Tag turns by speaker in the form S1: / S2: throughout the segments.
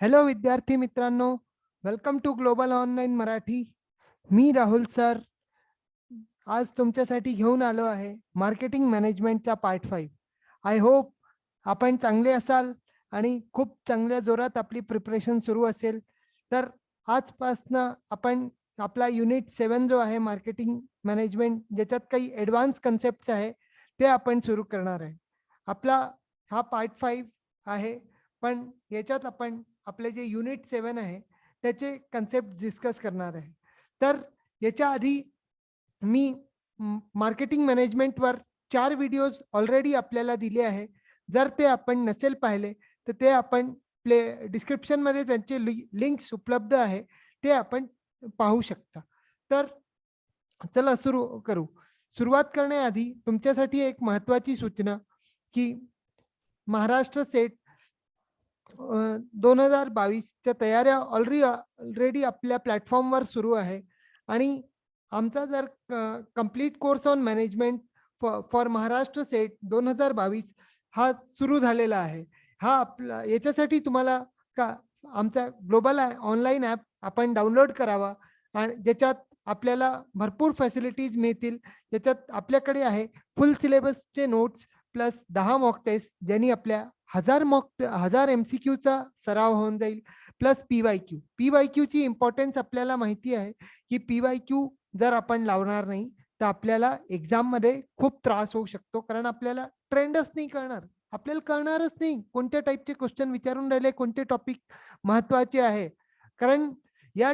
S1: Hello विद्यार्थी मित्रांनो, welcome to global online Marathi. मी राहुल सर आज तुमच्यासाठी घेऊन आलो आहे मार्केटिंग मॅनेजमेंटचा पार्ट 5. आय होप आपण चांगले असाल आणि खूप चांगल्या जोरात आपली प्रिपरेशन सुरू असेल. तर आजपासनं आपण आपला युनिट 7 जो आहे मार्केटिंग मॅनेजमेंट, ज्याच्यात काही ॲडव्हान्स कन्सेप्ट्स आहे ते आपण सुरू करणार आहे. आपला हा पार्ट 5 आहे, पण याच्यात आपण आपले जे युनिट 7 आहे त्याचे कन्सेप्ट डिस्कस करणार आहे. तर याच्या आधी मी मार्केटिंग मॅनेजमेंटवर 4 व्हिडिओज ऑलरेडी आपल्याला दिले आहे. जर ते आपण नसेल पाहिले तर ते आपण डिस्क्रिप्शनमध्ये त्यांचे लिंक्स उपलब्ध आहे, ते आपण पाहू शकता. तर चला सुरू करू. सुरुवात करण्याआधी तुमच्यासाठी एक महत्त्वाची सूचना, की महाराष्ट्र सेट 2022च्या तयाऱ्या ऑलरेडी आपल्या प्लॅटफॉर्मवर सुरू आहे आणि आमचा जर complete course on management for Maharashtra set 2022 हा सुरू झालेला आहे. हा आपला याच्यासाठी तुम्हाला का आमचा ग्लोबल ऑनलाईन ॲप आपण डाउनलोड करावा आणि ज्याच्यात आपल्याला भरपूर फॅसिलिटीज मिळतील. ज्याच्यात आपल्याकडे आहे फुल सिलेबसचे नोट्स प्लस 10 मॉक टेस्ट, ज्यांनी आपल्या 1000 MCQचा सराव होऊन जाईल, प्लस PYQ. PYQची इम्पॉर्टन्स आपल्याला माहिती आहे, की PYQ जर आपण लावणार नाही तर आपल्याला एक्झाममध्ये खूप त्रास होऊ शकतो, कारण आपल्याला ट्रेंडच नाही कळणार. आपल्याला कळणारच नाही कोणत्या टाईपचे क्वेश्चन विचारून राहिले, कोणते टॉपिक महत्त्वाचे आहे. कारण या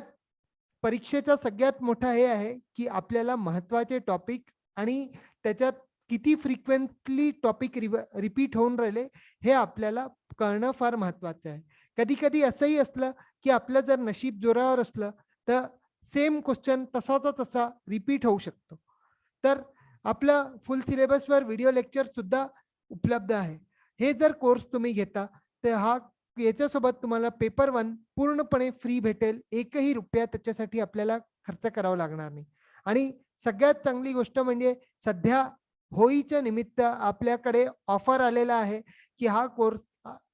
S1: परीक्षेचा सगळ्यात मोठा हे आहे, की आपल्याला महत्त्वाचे टॉपिक आणि त्याच्यात किती फ्रिक्वेंटली टॉपिक रिपीट होऊन राहिले हे आपल्याला कळणं फार महत्त्वाचं आहे. कधी-कधी असंही असलं, की आपलं जर नशीब जोरावर असलं, तर सेम क्वेश्चन तसाचा तसा रिपीट होऊ शकतो. तर आपलं फुल सिलेबसवर व्हिडिओ लेक्चर सुद्धा उपलब्ध आहे. हे जर कोर्स तुम्ही घेता, तर याच्यासोबत तुम्हाला पेपर 1 पूर्णपणे फ्री भेटेल. एकही रुपया त्याच्यासाठी आपल्याला खर्च करावा लागणार नाही. आणि सगळ्यात चांगली गोष्ट म्हणजे सध्या होळीच्या निमित्त आपल्याकडे ऑफर आलेला आहे, की हा कोर्स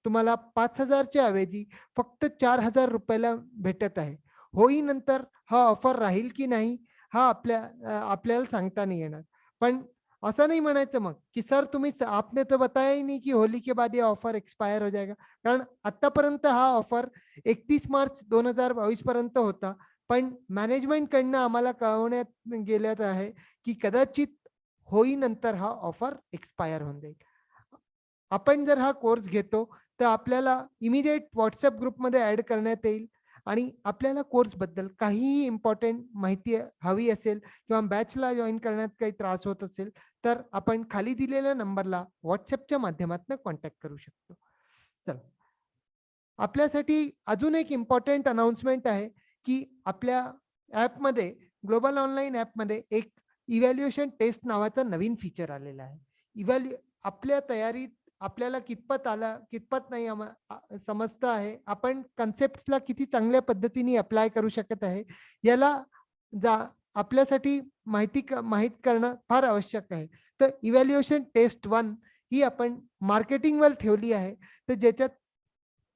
S1: तुम्हाला 5,000 च्या ऐवजी फक्त 4,000 रुपयाला भेटत आहे. होळीनंतर हा ऑफर राहील की नाही हा आपल्याला सांगता नाही येणार. पण असं नाही म्हणायचं मग, की सर तुम्ही आपने तो बताया ही नहीं कि होली के बाद ये ऑफर एक्सपायर हो जाएगा. कारण आतापर्यंत हा ऑफर 31 मार्च 2022 पर्यंत होता. पण मॅनेजमेंटकडनं आम्हाला कळवण्यात गेल्यात आहे, की कदाचित होळीनंतर हा ऑफर एक्सपायर होऊन जाईल. आपण जर हा कोर्स घेतो तर आपल्याला इमिडिएट WhatsApp ग्रुपमध्ये ॲड करण्यात येईल आणि आपल्याला कोर्सबद्दल काहीही इम्पॉर्टंट माहिती हवी असेल किंवा बॅचला जॉइन करण्यात काही त्रास होत असेल, तर आपण खाली दिलेल्या नंबरला WhatsAppच्या माध्यमातून कॉन्टॅक्ट करू शकतो. चला, आपल्यासाठी अजून एक इम्पॉर्टंट अनाउन्समेंट आहे, की आपल्या ॲपमध्ये ग्लोबल ऑनलाईन ॲपमध्ये एक इव्हॅल्युएशन टेस्ट नावाचा नवीन फीचर आलेला आहे. आपल्या तयारीत आपल्याला कितपत आलं, कितपत नाही समजतं आहे. आपण कन्सेप्ट्सला किती चांगल्या पद्धतीने अप्लाय करू शकत आहे, याला जा आपल्यासाठी माहीत करणं फार आवश्यक आहे. तर इव्हॅल्युएशन टेस्ट 1 ही आपण मार्केटिंगवर ठेवली आहे. तर ज्याच्यात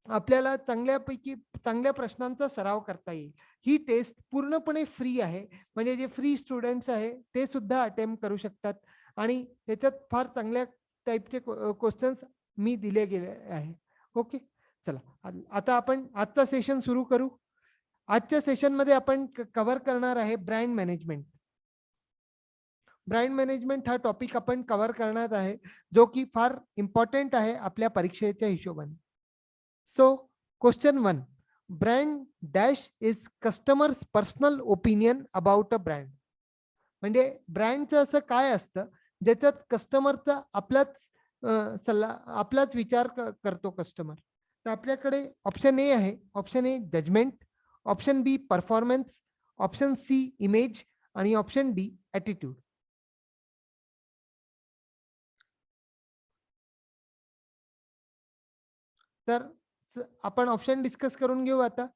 S1: आपल्याला चांगल्या प्रश्नांचा सराव करता येईल. ही टेस्ट पूर्णपणे फ्री आहे. म्हणजे जे फ्री स्टुडंट्स आहे ते सुद्धा अटेम्प्ट करू शकतात आणि त्याच्यात फार चांगल्या टाइपचे क्वेश्चन्स मी दिले गेले आहे. ओके. चला, आता आपण आजचा सेशन सुरू करू. आजच्या सेशनमध्ये आपण कव्हर करणार आहे ब्रँड मॅनेजमेंट. ब्रँड मॅनेजमेंट हा टॉपिक आपण कव्हर करणार आहे, जो की फार इम्पॉर्टंट आहे आपल्या परीक्षेच्या हिशोबाने. So question 1, brand dash is customers personal opinion about a brand. म्हणजे ब्रँडचं असं काय असतं ज्याच्यात कस्टमरचा आपलाच विचार करतो कस्टमर. तर आपल्याकडे ऑप्शन ए आहे. Option A judgment, option B performance, option C image आणि ऑप्शन डी ॲटिट्यूड. तर आपण ऑप्शन डिस्कस करून घेऊ आता.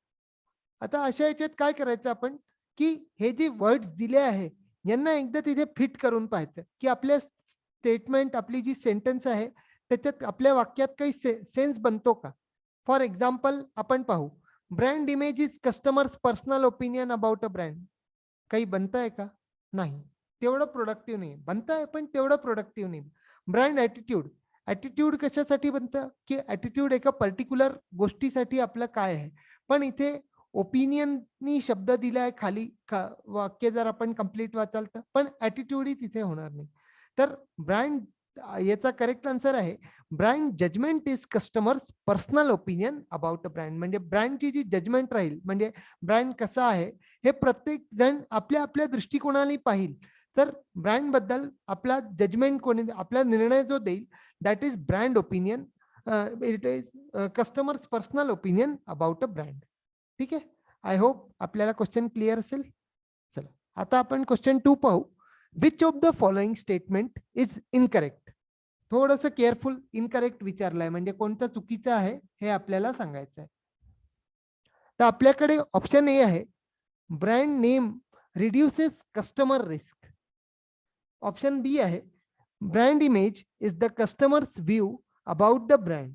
S1: आता अशा याच्यात काय करायचं आपण, की हे जे वर्ड्स दिले आहे यांना एकदा तिथे फिट करून पाहायचं, की आपल्या स्टेटमेंट आपली जी सेंटेन्स आहे त्याच्यात आपल्या वाक्यात काही सेन्स बनतो का. फॉर एक्झाम्पल आपण पाहू, brand image is customers personal opinion about a brand. काही बनताय का? नाही. तेवढं प्रोडक्टिव्ह नाही. बनताय पण तेवढं प्रोडक्टिव्ह नाही. Brand attitude. ॲटिट्यूड कशासाठी बनतं? की ॲटिट्यूड एका पर्टिक्युलर गोष्टीसाठी आपलं काय आहे. पण इथे ओपिनियननी शब्द दिलाय खाली, वाक्य जर आपण कंप्लीट वाचाल तर, पण ॲटिट्यूडही तिथे होणार नाही. तर ब्रँड, याचा करेक्ट आन्सर आहे, brand judgment is customers personal opinion about a brand. म्हणजे ब्रँडची जी जजमेंट राहील, म्हणजे ब्रँड कसा आहे हे प्रत्येक जण आपल्या आपल्या दृष्टिकोनाने पाहिल. तर ब्रँड बद्दल आपला जजमेंट कोणी, आपला निर्णय जो देईल, that is brand opinion. It is customers personal opinion about a brand. ठीक आहे. आय होप आपल्याला क्वेश्चन क्लिअर असेल. चला, आता आपण क्वेश्चन 2 पाहू. Which of the following statement is incorrect. थोडंसं केअरफुल, इनकरेक्ट विचारलंय म्हणजे कोणतं चुकीचं आहे हे आपल्याला सांगायचं आहे. तर आपल्याकडे ऑप्शन ए आहे, brand name reduces customer risk. Option B आहे, brand image is the customer's view about the brand.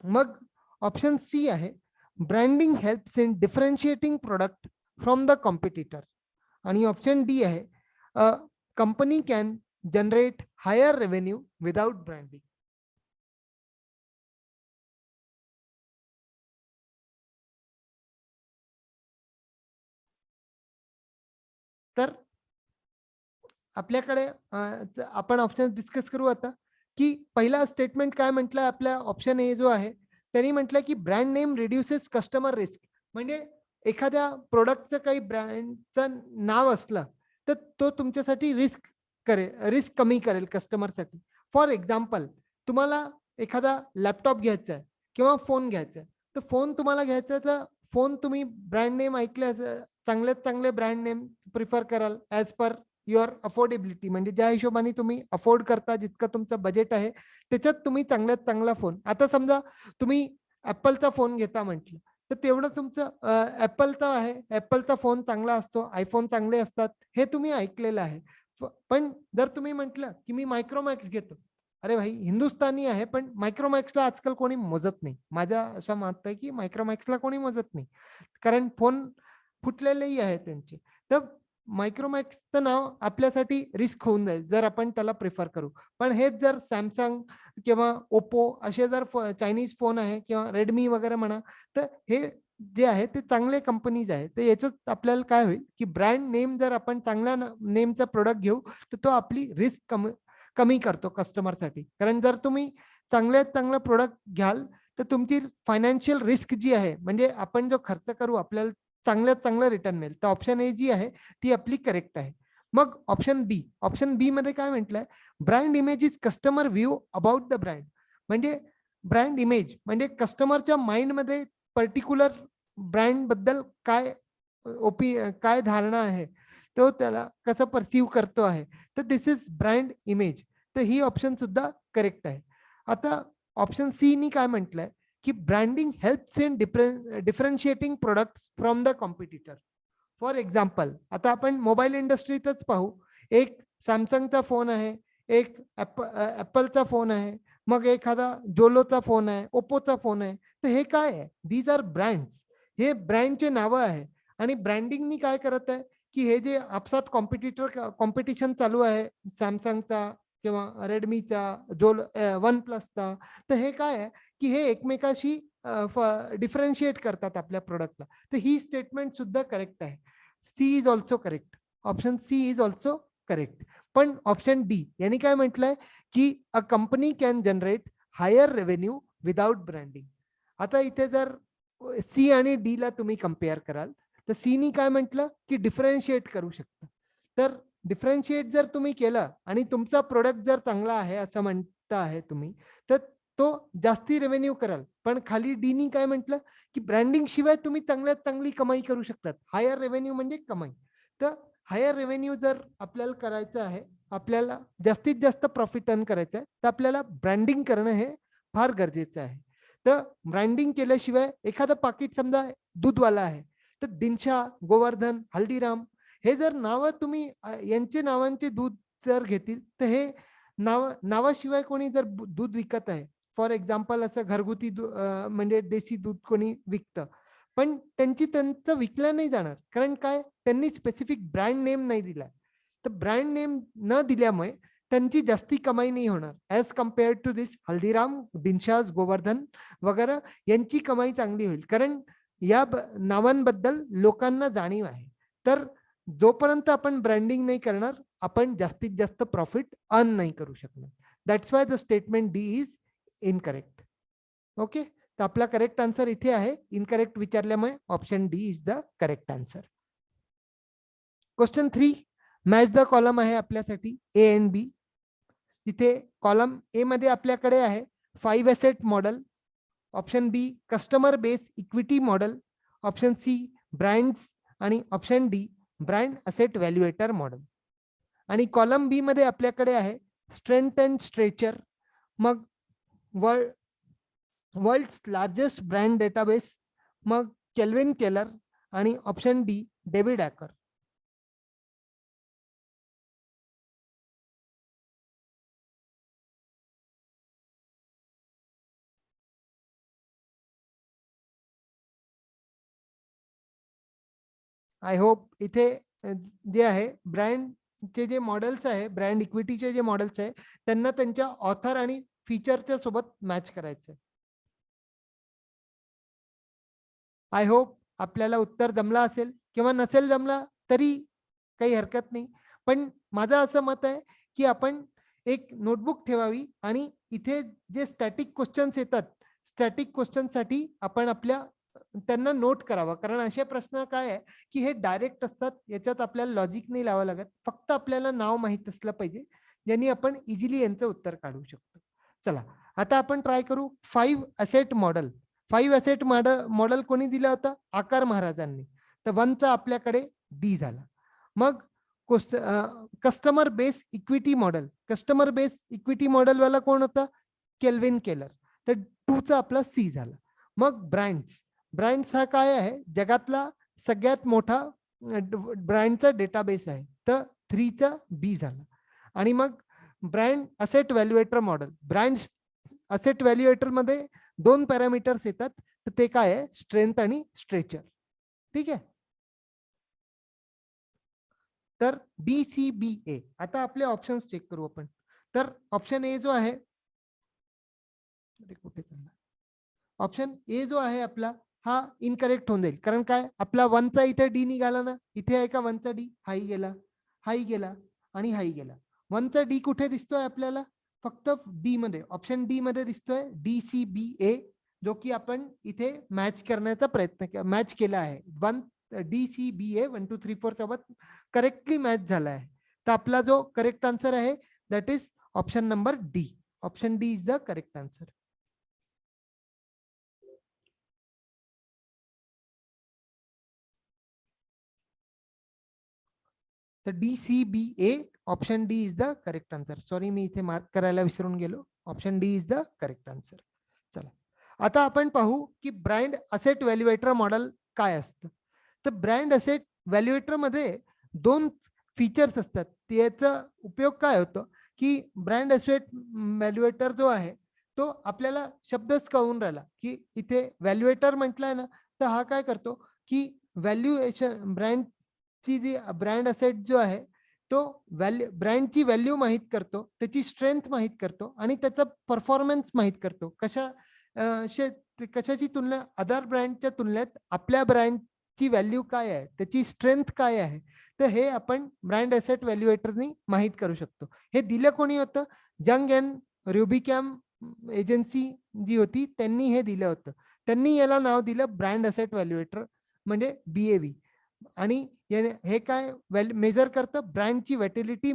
S1: मग ऑप्शन सी आहे, branding helps in differentiating product from the competitor. आणि ऑप्शन डी आहे, company can generate higher revenue without branding. तर आपल्याकडे आपण option discuss करू आता, की पहिला स्टेटमेंट काय म्हटलं आपल्या ऑप्शन ए जो आहे, त्यांनी म्हटलं की brand name reduces customer risk. म्हणजे एखाद्या प्रोडक्टचं काही ब्रँडचं नाव असलं तर तो तुमच्यासाठी रिस्क करेल, रिस्क कमी करेल कस्टमरसाठी. फॉर एक्झाम्पल, तुम्हाला एखादा लॅपटॉप घ्यायचा आहे किंवा फोन घ्यायचा आहे, तर फोन तुम्हाला घ्यायचा तर फोन तुम्ही ब्रँड नेम ऐकले, चांगल्यात चांगले ब्रँड नेम प्रिफर कराल ॲज पर युअर अफोर्डेबिलिटी. म्हणजे ज्या हिशोबाने तुम्ही अफोर्ड करता, जितकं तुमचं बजेट आहे त्याच्यात तुम्ही चांगल्यात चांगला फोन. आता समजा तुम्ही ऍपलचा फोन घेता म्हटलं, तर तेवढं तुमचं ऍपलचा आहे, ऍपलचा फोन चांगला असतो, आयफोन चांगले असतात, हे तुम्ही ऐकलेलं आहे. पण जर तुम्ही म्हटलं की मी मायक्रोमॅक्स घेतो, अरे भाई हिंदुस्तानी आहे पण मायक्रोमॅक्सला आजकाल कोणी मोजत नाही. माझ्या असं मत आहे की मायक्रोमॅक्सला कोणी मोजत नाही, कारण फोन फुटलेलेही आहे त्यांचे. तर मायक्रोमॅक्सचं नाव आपल्यासाठी रिस्क होऊन जाईल जर आपण त्याला प्रिफर करू. पण हेच जर सॅमसंग किंवा ओप्पो असे जर चायनीज फोन आहे किंवा रेडमी वगैरे म्हणा, तर हे जे आहे ते चांगले कंपनीज आहे. तर याच्यात आपल्याला काय होईल की ब्रँड नेम जर आपण चांगल्या नेमचा प्रोडक्ट घेऊ, तर तो आपली रिस्क कमी कमी करतो कस्टमरसाठी. कारण जर तुम्ही चांगल्यात चांगला प्रोडक्ट घ्याल, तर तुमची फायनान्शियल रिस्क जी आहे, म्हणजे आपण जो खर्च करू आपल्याला चांगल्यात चांगलं रिटर्न मिळेल. तर ऑप्शन ए जी आहे ती आपली करेक्ट आहे. मग ऑप्शन बी मध्ये काय म्हटलंय, brand image is customer view about the brand. म्हणजे ब्रँड इमेज म्हणजे कस्टमरच्या माइंडमध्ये पर्टिक्युलर ब्रँड बद्दल काय काय धारणा आहे, तो त्याला कसं परसिव्ह करतो आहे, तर दिस इज ब्रँड इमेज. तर ही ऑप्शन सुद्धा करेक्ट आहे. आता ऑप्शन सी नी काय म्हटलंय, की branding helps in differentiating products from the competitor. For example, आता आपण मोबाईल इंडस्ट्रीतच पाहू, एक सॅमसंगचा फोन आहे, एक ऍपलचा फोन आहे, मग एखादा जोलोचा फोन आहे, ओप्पोचा फोन आहे. तर हे काय आहे, दीज आर ब्रँड्स. हे ब्रँडचे नावं आहे. आणि ब्रँडिंगनी काय करत आहे, की हे जे आपसात कॉम्पिटिशन चालू आहे सॅमसंगचा किंवा रेडमीचा, वन प्लसचा, तर हे काय आहे की हे एकमेकाशी डिफरन्शिएट करतात आपल्या प्रोडक्टला. तर ही स्टेटमेंट सुद्धा करेक्ट आहे. C is also correct. Option C is also correct. पण ऑप्शन डी यांनी काय म्हटलंय, की a company can generate higher revenue without branding. आता इथे जर सी आणि डी ला तुम्ही कम्पेअर कराल, तर सी नी काय म्हटलं, की डिफरन्शिएट करू शकतं. तर डिफरन्शिएट जर तुम्ही केलं आणि तुमचा प्रोडक्ट जर चांगला आहे असं म्हणता आहे तुम्ही, तर तो जास्ती रेव्हेन्यू कराल. पण खाली डी नी काय म्हटलं, की ब्रँडिंग शिवाय तुम्ही चांगल्यात चांगली कमाई करू शकतात. हायर रेव्हेन्यू म्हणजे कमाई. तर हायर रेव्हेन्यू जर आपल्याला करायचं आहे, आपल्याला जास्तीत जास्त प्रॉफिट अर्न करायचं आहे, तर आपल्याला ब्रँडिंग करणं हे फार गरजेचं आहे. तर ब्रँडिंग केल्याशिवाय एखादं पाकिट समजा दूधवाला आहे, तर दिनशा, गोवर्धन, हल्दीराम हे जर नावं तुम्ही यांचे नावांचे दूध जर घेतील, तर हे नावाशिवाय कोणी जर दूध विकत आहे, फॉर एक्झाम्पल असं घरगुती म्हणजे देशी दूध कोणी विकतं, पण त्यांचं विकलं नाही जाणार, कारण काय, त्यांनी स्पेसिफिक ब्रँड नेम नाही दिला. तर ब्रँड नेम न दिल्यामुळे त्यांची जास्ती कमाई नाही होणार ॲज कम्पेअर टू दिस हल्दीराम, दिनशास, गोवर्धन वगैरे यांची कमाई चांगली होईल, कारण या नावांबद्दल लोकांना जाणीव आहे. तर जोपर्यंत आपण ब्रँडिंग नाही करणार, आपण जास्तीत जास्त प्रॉफिट अर्न नाही करू शकणार. That's why the statement D is incorrect. Okay, तर आपला करेक्ट आन्सर इथे आहे. इनकरेक्ट विचारल्यामुळे option D is the correct answer. Question 3, match the column आहे आपल्यासाठी ए अँड बी. तिथे कॉलम ए मध्ये आपल्याकडे आहे 5 asset model, option B customer base equity model, option C brands आणि option D brand asset valuator model. आणि column B मध्ये आपल्याकडे आहे स्ट्रेंथ अँड स्ट्रेचर, मग वर्ल्ड्स लार्जेस्ट ब्रँड डेटाबेस, मग केल्विन केलर आणि option D David Aaker. I hope इथे जे आहे ब्रँडचे जे मॉडेल्स आहे, ब्रँड इक्विटीचे जे मॉडेल्स आहे, त्यांना त्यांच्या ऑथर आणि फीचरच्या सोबत मॅच करायचं. आय होप आपल्याला उत्तर जमला असेल, किंवा नसेल जमला तरी काही हरकत नाही. पण माझं असं मत आहे की आपण एक नोटबुक ठेवावी आणि इथे जे स्टॅटिक क्वेश्चन्स येतात, स्टॅटिक क्वेश्चनसाठी आपण त्यांना नोट करावं, कारण असे प्रश्न काय आहे की हे डायरेक्ट असतात, याच्यात आपल्याला लॉजिक नाही लावावं लागत, फक्त आपल्याला नाव माहित असलं पाहिजे, ज्यांनी आपण इझिली यांचं उत्तर काढू शकतो. चला, आता आपण ट्राय करू 5 असेट मॉडेल. 5 असेट मॉडेल कोणी दिलं होतं? आकार महाराजांनी. तर 1चा आपल्याकडे डी झाला. मग customer base equity model, customer base equity model वाला कोण होता? Kelvin Keller. तर 2चा आपला सी झाला. मग ब्रँड्स हा काय आहे? जगातला सगळ्यात मोठा ब्रँडचा डेटाबेस आहे, तर 3चा बी झाला. आणि मग brand asset valuator model, brand asset valuator मध्ये 2 पॅरामीटर्स येतात, तर ते काय आहे? स्ट्रेंथ आणि स्ट्रेचर. ठीक आहे, तर DCBA. आता आपले ऑप्शन्स चेक करू आपण. तर ऑप्शन ए जो आहे, कुठे चालला, ऑप्शन ए जो आहे आपला, हा इनकरेक्ट होऊन जाईल, कारण काय, आपला 1चा इथे डी निघाला ना, इथे आहे का 1चा डी? हाही गेला, हाही गेला आणि हाही गेला. 1चा डी कुठे दिसतोय आपल्याला? फक्त डी मध्ये, ऑप्शन डी मध्ये दिसतोय DCBA, जो की आपण इथे मॅच करण्याचा प्रयत्न मॅच केला आहे. DCBA 1 2 3 4 सोबत करेक्टली मॅच झाला आहे. तर आपला जो करेक्ट आन्सर आहे that is option number D. Option D is the correct answer. तर DCBA option D is the correct answer. Sorry, मी इथे मार्क करायला विसरून गेलो. Option D is the correct answer. चला, आता आपण पाहू की ब्रँड असेट व्हॅल्युएटर मॉडेल काय असतं. तर ब्रँड असेट व्हॅल्युएटर मध्ये 2 फीचर्स असतात. त्याचा उपयोग काय होतो की ब्रँड असेट व्हॅल्युएटर जो आहे, तो आपल्याला शब्दच कळून राहिला की इथे व्हॅल्युएटर म्हटलंय ना, तर हा काय करतो की व्हॅल्युएशन, ब्रँडची जी ब्रँड असेट जो आहे, तो ब्रँडची व्हॅल्यू माहित करतो, त्याची स्ट्रेंथ माहित करतो आणि त्याचा परफॉर्मन्स माहित करतो. कशाची तुलना? अदर ब्रँडच्या तुलनेत आपल्या ब्रँडची व्हॅल्यू काय आहे, त्याची स्ट्रेंथ काय आहे, तर हे आपण ब्रँड असेट व्हॅल्युएटरनी माहित करू शकतो. हे दिलं कोणी होतं? यंग अँड रुबिकॅम एजन्सी जी होती, त्यांनी हे दिलं होतं. त्यांनी याला नाव दिलं ब्रँड असेट व्हॅल्युएटर, म्हणजे BAV. आणि हे काय मेजर करतं? ब्रँडची व्हायटॅलिटी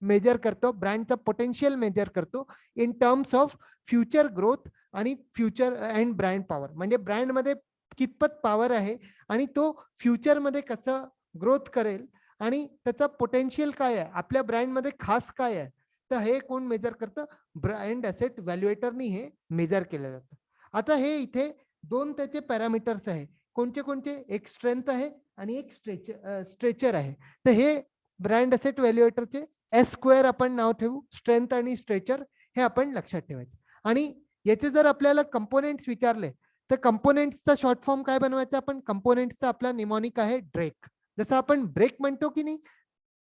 S1: मेजर करतो, ब्रँडचा पोटेन्शियल मेजर करतो in terms of future growth आणि फ्युचर अँड ब्रँड पॉवर. म्हणजे ब्रँडमध्ये कितपत पॉवर आहे आणि तो फ्युचरमध्ये कसं ग्रोथ करेल आणि त्याचा पोटेन्शियल काय आहे, आपल्या ब्रँडमध्ये खास काय आहे, तर हे कोण मेजर करतं? ब्रँड असेट व्हॅल्युएटरनी हे मेजर केलं जातं. आता हे इथे 2 त्याचे पॅरामीटर्स आहे. कोणते कोणते? एक स्ट्रेंथ आहे आणि एक स्ट्रेचर आहे. तर हे ब्रँड असेट व्हॅल्युएटरचे S² आपण नाव ठेवू, स्ट्रेंथ आणि स्ट्रेचर. हे आपण लक्षात ठेवायचं. आणि याचे जर आपल्याला कंपोनेंट्स विचारले तर कंपोनेंट्सचा शॉर्ट फॉर्म काय बनवायचा आपण? कंपोनेंट्सचा आपला निमॉनिक आहे ड्रेक. जसं आपण ब्रेक म्हणतो की नाही,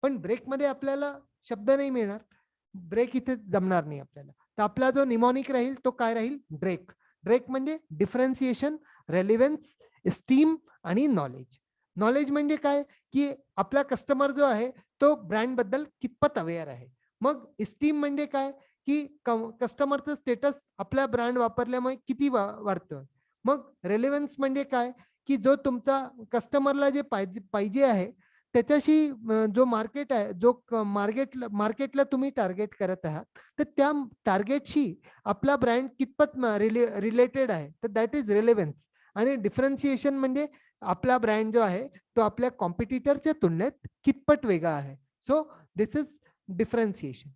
S1: पण ब्रेकमध्ये आपल्याला शब्द नाही मिळणार, ब्रेक इथे जमणार नाही आपल्याला. तर आपला जो निमॉनिक राहील तो काय राहील? ड्रेक. ड्रेक म्हणजे डिफरन्सिएशन, रेलिव्हन्स, एस्टीम आणि नॉलेज. नॉलेज म्हणजे काय की आपला कस्टमर जो आहे तो ब्रँड बद्दल कितपत अवेअर आहे. मग एस्टीम म्हणजे काय की कस्टमरचं स्टेटस आपल्या ब्रँड वापरल्यामुळे किती वाढतं. मग रेलिव्हन्स म्हणजे काय की जो तुमचा कस्टमरला जे पाहिजे आहे त्याच्याशी जो मार्केट आहे, जो मार्केटला तुम्ही टार्गेट करत आहात, तर त्या टार्गेटशी आपला ब्रँड कितपत रिलेटेड आहे, तर दॅट इज रिलेव्हन्स. आणि डिफरन्सिएशन म्हणजे आपला ब्रँड जो आहे तो आपल्या कॉम्पिटिटरच्या तुलनेत कितपत वेगळा आहे. So this is differentiation.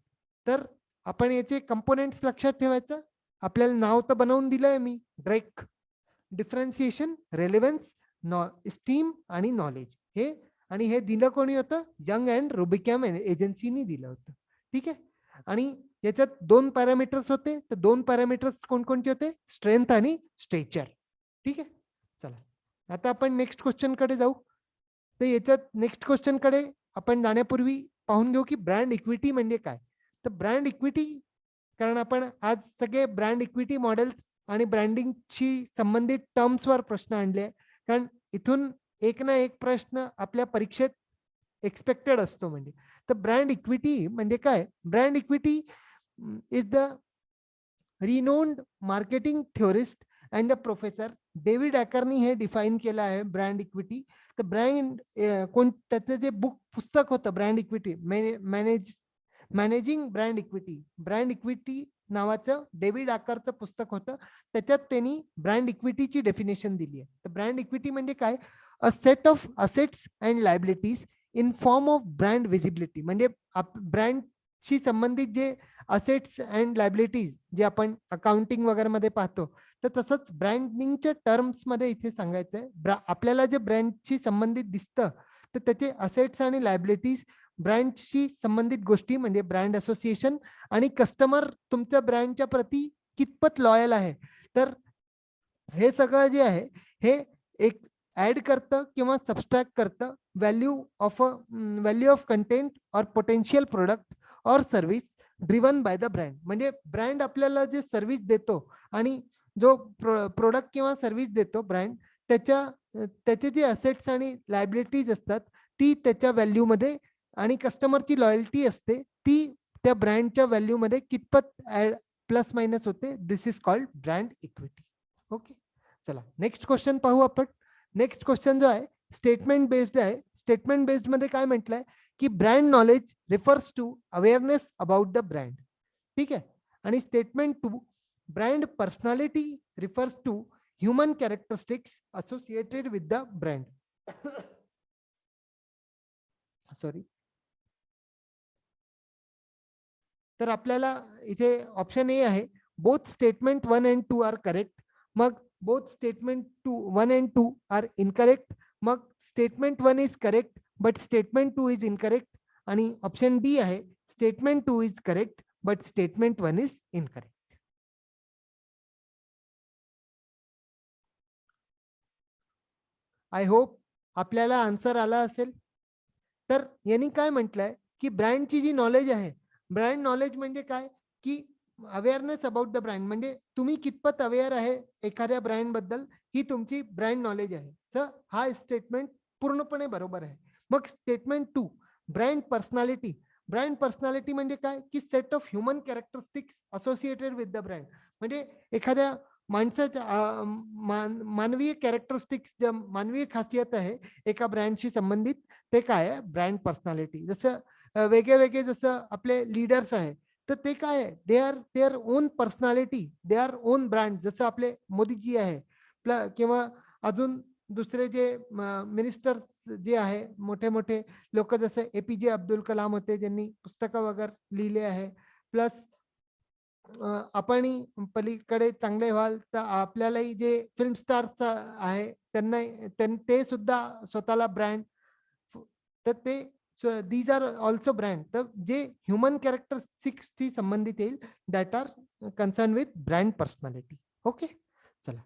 S1: तर आपण याचे कंपोनेंट्स लक्षात ठेवायचं. आपल्याला नाव तर बनवून दिलंय मी, ड्रेक. डिफरन्सिएशन, रेलेव्हन्स, स्टीम आणि नॉलेज. हे आणि हे दिलं कोणी होतं? यंग अँड रुबिकॅम एजन्सीनी दिलं होतं. ठीक आहे. आणि याच्यात 2 पॅरामीटर्स होते. तर 2 पॅरामीटर्स कोणकोणते होते? स्ट्रेंथ आणि स्टेचर. ठीक आहे. चला आता आपण नेक्स्ट क्वेश्चन कडे जाऊ. तर याच्यात नेक्स्ट क्वेश्चन कडे आपण जाण्यापूर्वी पाहून घेऊ की ब्रँड इक्विटी म्हणजे काय. तर ब्रँड इक्विटी, कारण आपण आज सगळे ब्रँड इक्विटी मॉडेल्स आणि ब्रँडिंगशी संबंधित टर्म्सवर प्रश्न आणले. कारण इथून एक ना एक प्रश्न आपल्या परीक्षेत एक्सपेक्टेड असतो. म्हणजे तर ब्रँड इक्विटी म्हणजे काय? Brand equity is the renowned marketing theorist and the professor David ॲकरनी हे डिफाईन केलं आहे ब्रँड इक्विटी. तर ब्रँड त्याचं जे पुस्तक होतं brand equity managing brand equity, brand equity नावाचं डेव्हिड आकारचं पुस्तक होतं. त्याच्यात त्यांनी ब्रँड इक्विटीची डेफिनेशन दिली आहे. तर ब्रँड इक्विटी म्हणजे काय? A set of assets and liabilities in form of brand visibility. म्हणजे ब्रँडशी संबंधित जे असेट्स अँड लायबिलिटीज जे आपण अकाउंटिंग वगैरे मध्ये पाहतो, तर तसंच ब्रँडिंगच्या टर्म्स मध्ये इथे सांगायचं आहे. आपल्याला जे ब्रँडशी संबंधित दिसतं तर त्याचे असेट्स आणि लायबिलिटीज, ब्रँडशी संबंधित गोष्टी म्हणजे ब्रँड असोसिएशन, आणि कस्टमर तुमच्या ब्रँडच्या प्रती कितपत लॉयल आहे. तर हे सगळं जे आहे हे एक ऍड करतं किंवा सबस्ट्रॅक्ट करतं व्हॅल्यू ऑफ कंटेंट और पोटेन्शियल प्रोडक्ट और service driven by the brand. म्हणजे ब्रँड आपल्याला जे सर्व्हिस देतो आणि जो प्रोडक्ट किंवा सर्व्हिस देतो ब्रँड, त्याचे जे असेट्स आणि लायबिलिटीज असतात ती त्याच्या व्हॅल्यूमध्ये, आणि कस्टमरची लॉयल्टी असते ती त्या ब्रँडच्या व्हॅल्यूमध्ये कितपत प्लस मायनस होते. This is called brand equity. Okay. चला नेक्स्ट क्वेश्चन पाहू आपण. नेक्स्ट क्वेश्चन जो आहे स्टेटमेंट बेस्ड आहे. स्टेटमेंट बेस्ड मध्ये काय म्हटलंय की brand knowledge refers to awareness about the brand. ठीक आहे. आणि statement 2 brand personality refers to human characteristics associated with the brand. Sorry. तर आपल्याला इथे ऑप्शन ए आहे, both statement 1 and 2 are correct. मग both statement 1 and 2 R incorrect. मग statement 1 is correct but statement 2 is incorrect. आणि option D आहे, statement 2 is correct but statement 1 is incorrect. I hope आपल्याला answer आला असेल. तर यांनी काय म्हटलंय की ब्रँडची जी नॉलेज आहे, ब्रँड नॉलेज म्हणजे काय की अवेअरनेस अबाउट द ब्रँड, म्हणजे तुम्ही कितपत अवेअर आहे एखाद्या ब्रँड बद्दल, ही तुमची ब्रँड नॉलेज आहे. सर हा स्टेटमेंट पूर्णपणे बरोबर आहे. मग statement 2 brand personality. Brand personality म्हणजे काय की set of human characteristics associated with the brand. म्हणजे एखाद्या माणसाच्या मानवीय कॅरेक्टरिस्टिक्स, ज्या मानवीय खासियत आहे एका ब्रँडशी संबंधित, ते काय आहे? Brand personality. जसं वेगळे वेगळे जसं आपले लीडर्स आहे, तर ते काय आहे? They are their own personality, they our own brand. जसं आपले मोदीजी आहे किंवा अजून दुसरे जे मिनिस्टर्स जे आहे, मोठे मोठे लोक जसे APJ अब्दुल कलाम होते, ज्यांनी पुस्तकं वगैरे लिहिले आहे. प्लस आपण पलीकडे चांगले व्हाल तर आपल्यालाही जे फिल्म स्टार्स आहे त्यांना ते सुद्धा स्वतःला ब्रँड, तर ते so these are also brand. तर जे ह्युमन कॅरेक्टरिस्टिक्सशी संबंधित येईल that are concern with brand personality. Okay, चला.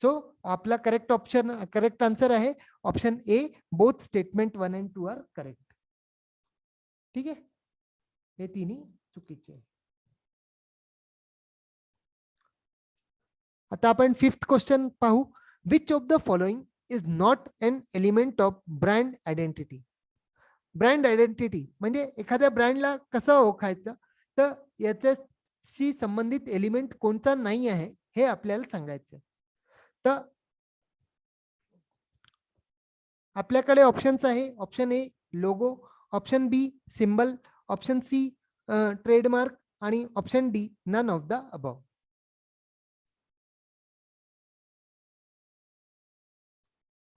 S1: सो आपला करेक्ट आन्सर आहे option A. Both statement 1 and 2 are correct. ठीक आहे, हे तिन्ही चुकीचे आहे. आता आपण 5th क्वेश्चन पाहू. Which of the following is not an element of brand identity. Brand identity म्हणजे एखाद्या ब्रँडला कसं ओळखायचं, तर याच्याशी संबंधित एलिमेंट कोणता नाही आहे हे आपल्याला सांगायचं. तर आपल्याकडे ऑप्शन्स आहे. Option A logo, option B symbol, option C trademark आणि option D none of the above.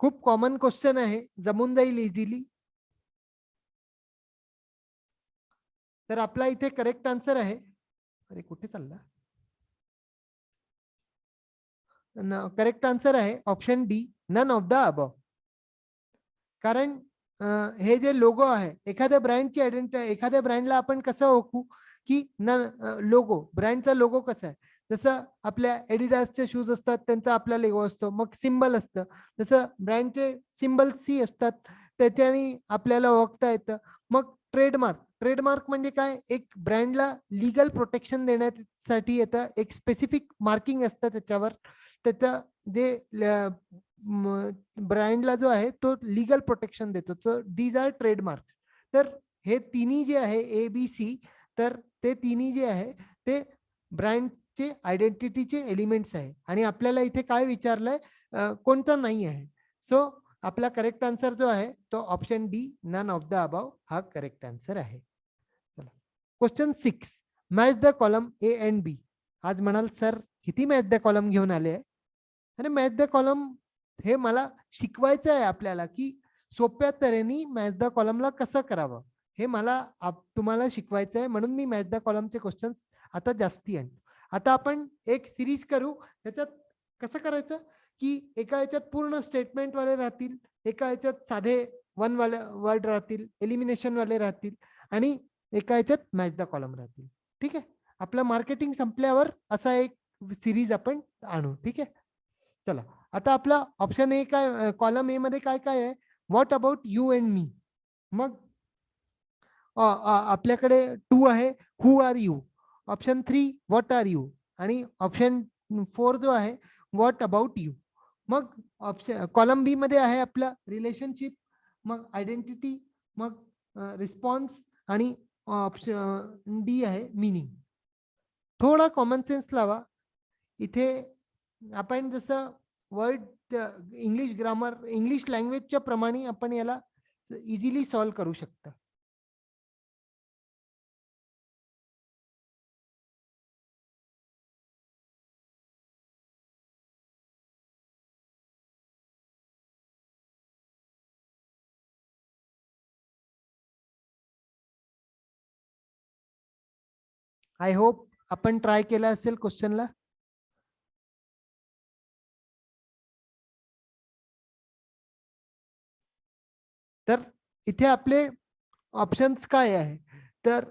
S1: खूप कॉमन क्वेश्चन आहे, जमून जाईल इझिली. तर आपला इथे करेक्ट आन्सर आहे, अरे कुठे चालला, करेक्ट आन्सर आहे option D none of the above. कारण हे जे लोगो आहे एखाद्या ब्रँडची आयडेंटिटी, एखाद्या ब्रँडला आपण कसं ओळखू की लोगो, ब्रँडचा लोगो कसा आहे. जसं आपल्या एडिडासचे शूज असतात त्यांचा आपला लोगो असतो. मग सिंबल असतं, जसं ब्रँडचे सिंबल सी असतात त्याच्याने आपल्याला ओळखता येतं. मग ट्रेडमार्क म्हणजे काय, एक ब्रँडला लीगल प्रोटेक्शन देण्यासाठी येतं. एक स्पेसिफिक मार्किंग असतं त्याच्यावर, त्याचं जे ब्रँडला जो आहे तो लीगल प्रोटेक्शन देतो. तर दीज आर ट्रेडमार्क. तर हे तिन्ही जे आहे ए बी सी, तर ते तिन्ही जे आहे ते ब्रँडचे आयडेंटिटीचे एलिमेंट्स आहे. आणि आपल्याला इथे काय विचारलंय, कोणतं नाही आहे. सो आपला करेक्ट आन्सर जो आहे तो option D none of the above हा करेक्ट आन्सर आहे. चला, question 6. Match the column A and B. आज म्हणाल सर किती मॅच द कॉलम घेऊन आले आहे. आणि मॅच द कॉलम हे मला शिकवायचं आहे आपल्याला, की सोप्या तऱ्हेने मॅच द कॉलमला कसं करावं हे मला तुम्हाला शिकवायचं आहे. म्हणून मी मॅच द कॉलमचे क्वेश्चन्स आता जास्ती आणतो. आता आपण एक सिरीज करू. त्याच्यात कसं करायचं की एका याच्यात पूर्ण स्टेटमेंट वाले राहतील, एका याच्यात साधे वन वाले वर्ड राहतील, एलिमिनेशन वाले राहतील आणि एका याच्यात मॅच द कॉलम राहतील. ठीक आहे, आपलं मार्केटिंग संपल्यावर असा एक सिरीज आपण आणू. ठीक आहे, चला. आता आपला ऑप्शन ए काय, कॉलम ए मध्ये काय काय आहे, what about you and me. मग आपल्याकडे 2 आहे, who are you. Option 3 what are you आणि ऑप्शन 4 जो आहे व्हॉट अबाउट यू. मग ऑप्शन कॉलम बी मध्ये आहे आपला रिलेशनशिप, मग आयडेंटिटी, मग रिस्पॉन्स आणि ऑप्शन डी आहे मीनिंग. थोडा कॉमन सेन्स लावा इथे. आपण जसं वर्ड इंग्लिश ग्रामर, इंग्लिश लँग्वेजच्या प्रमाणे आपण याला इझिली सॉल्व्ह करू शकता. आय होप आपण ट्राय केला असेल क्वेश्चनला. तर इथे आपले ऑप्शन्स काय आहे, तर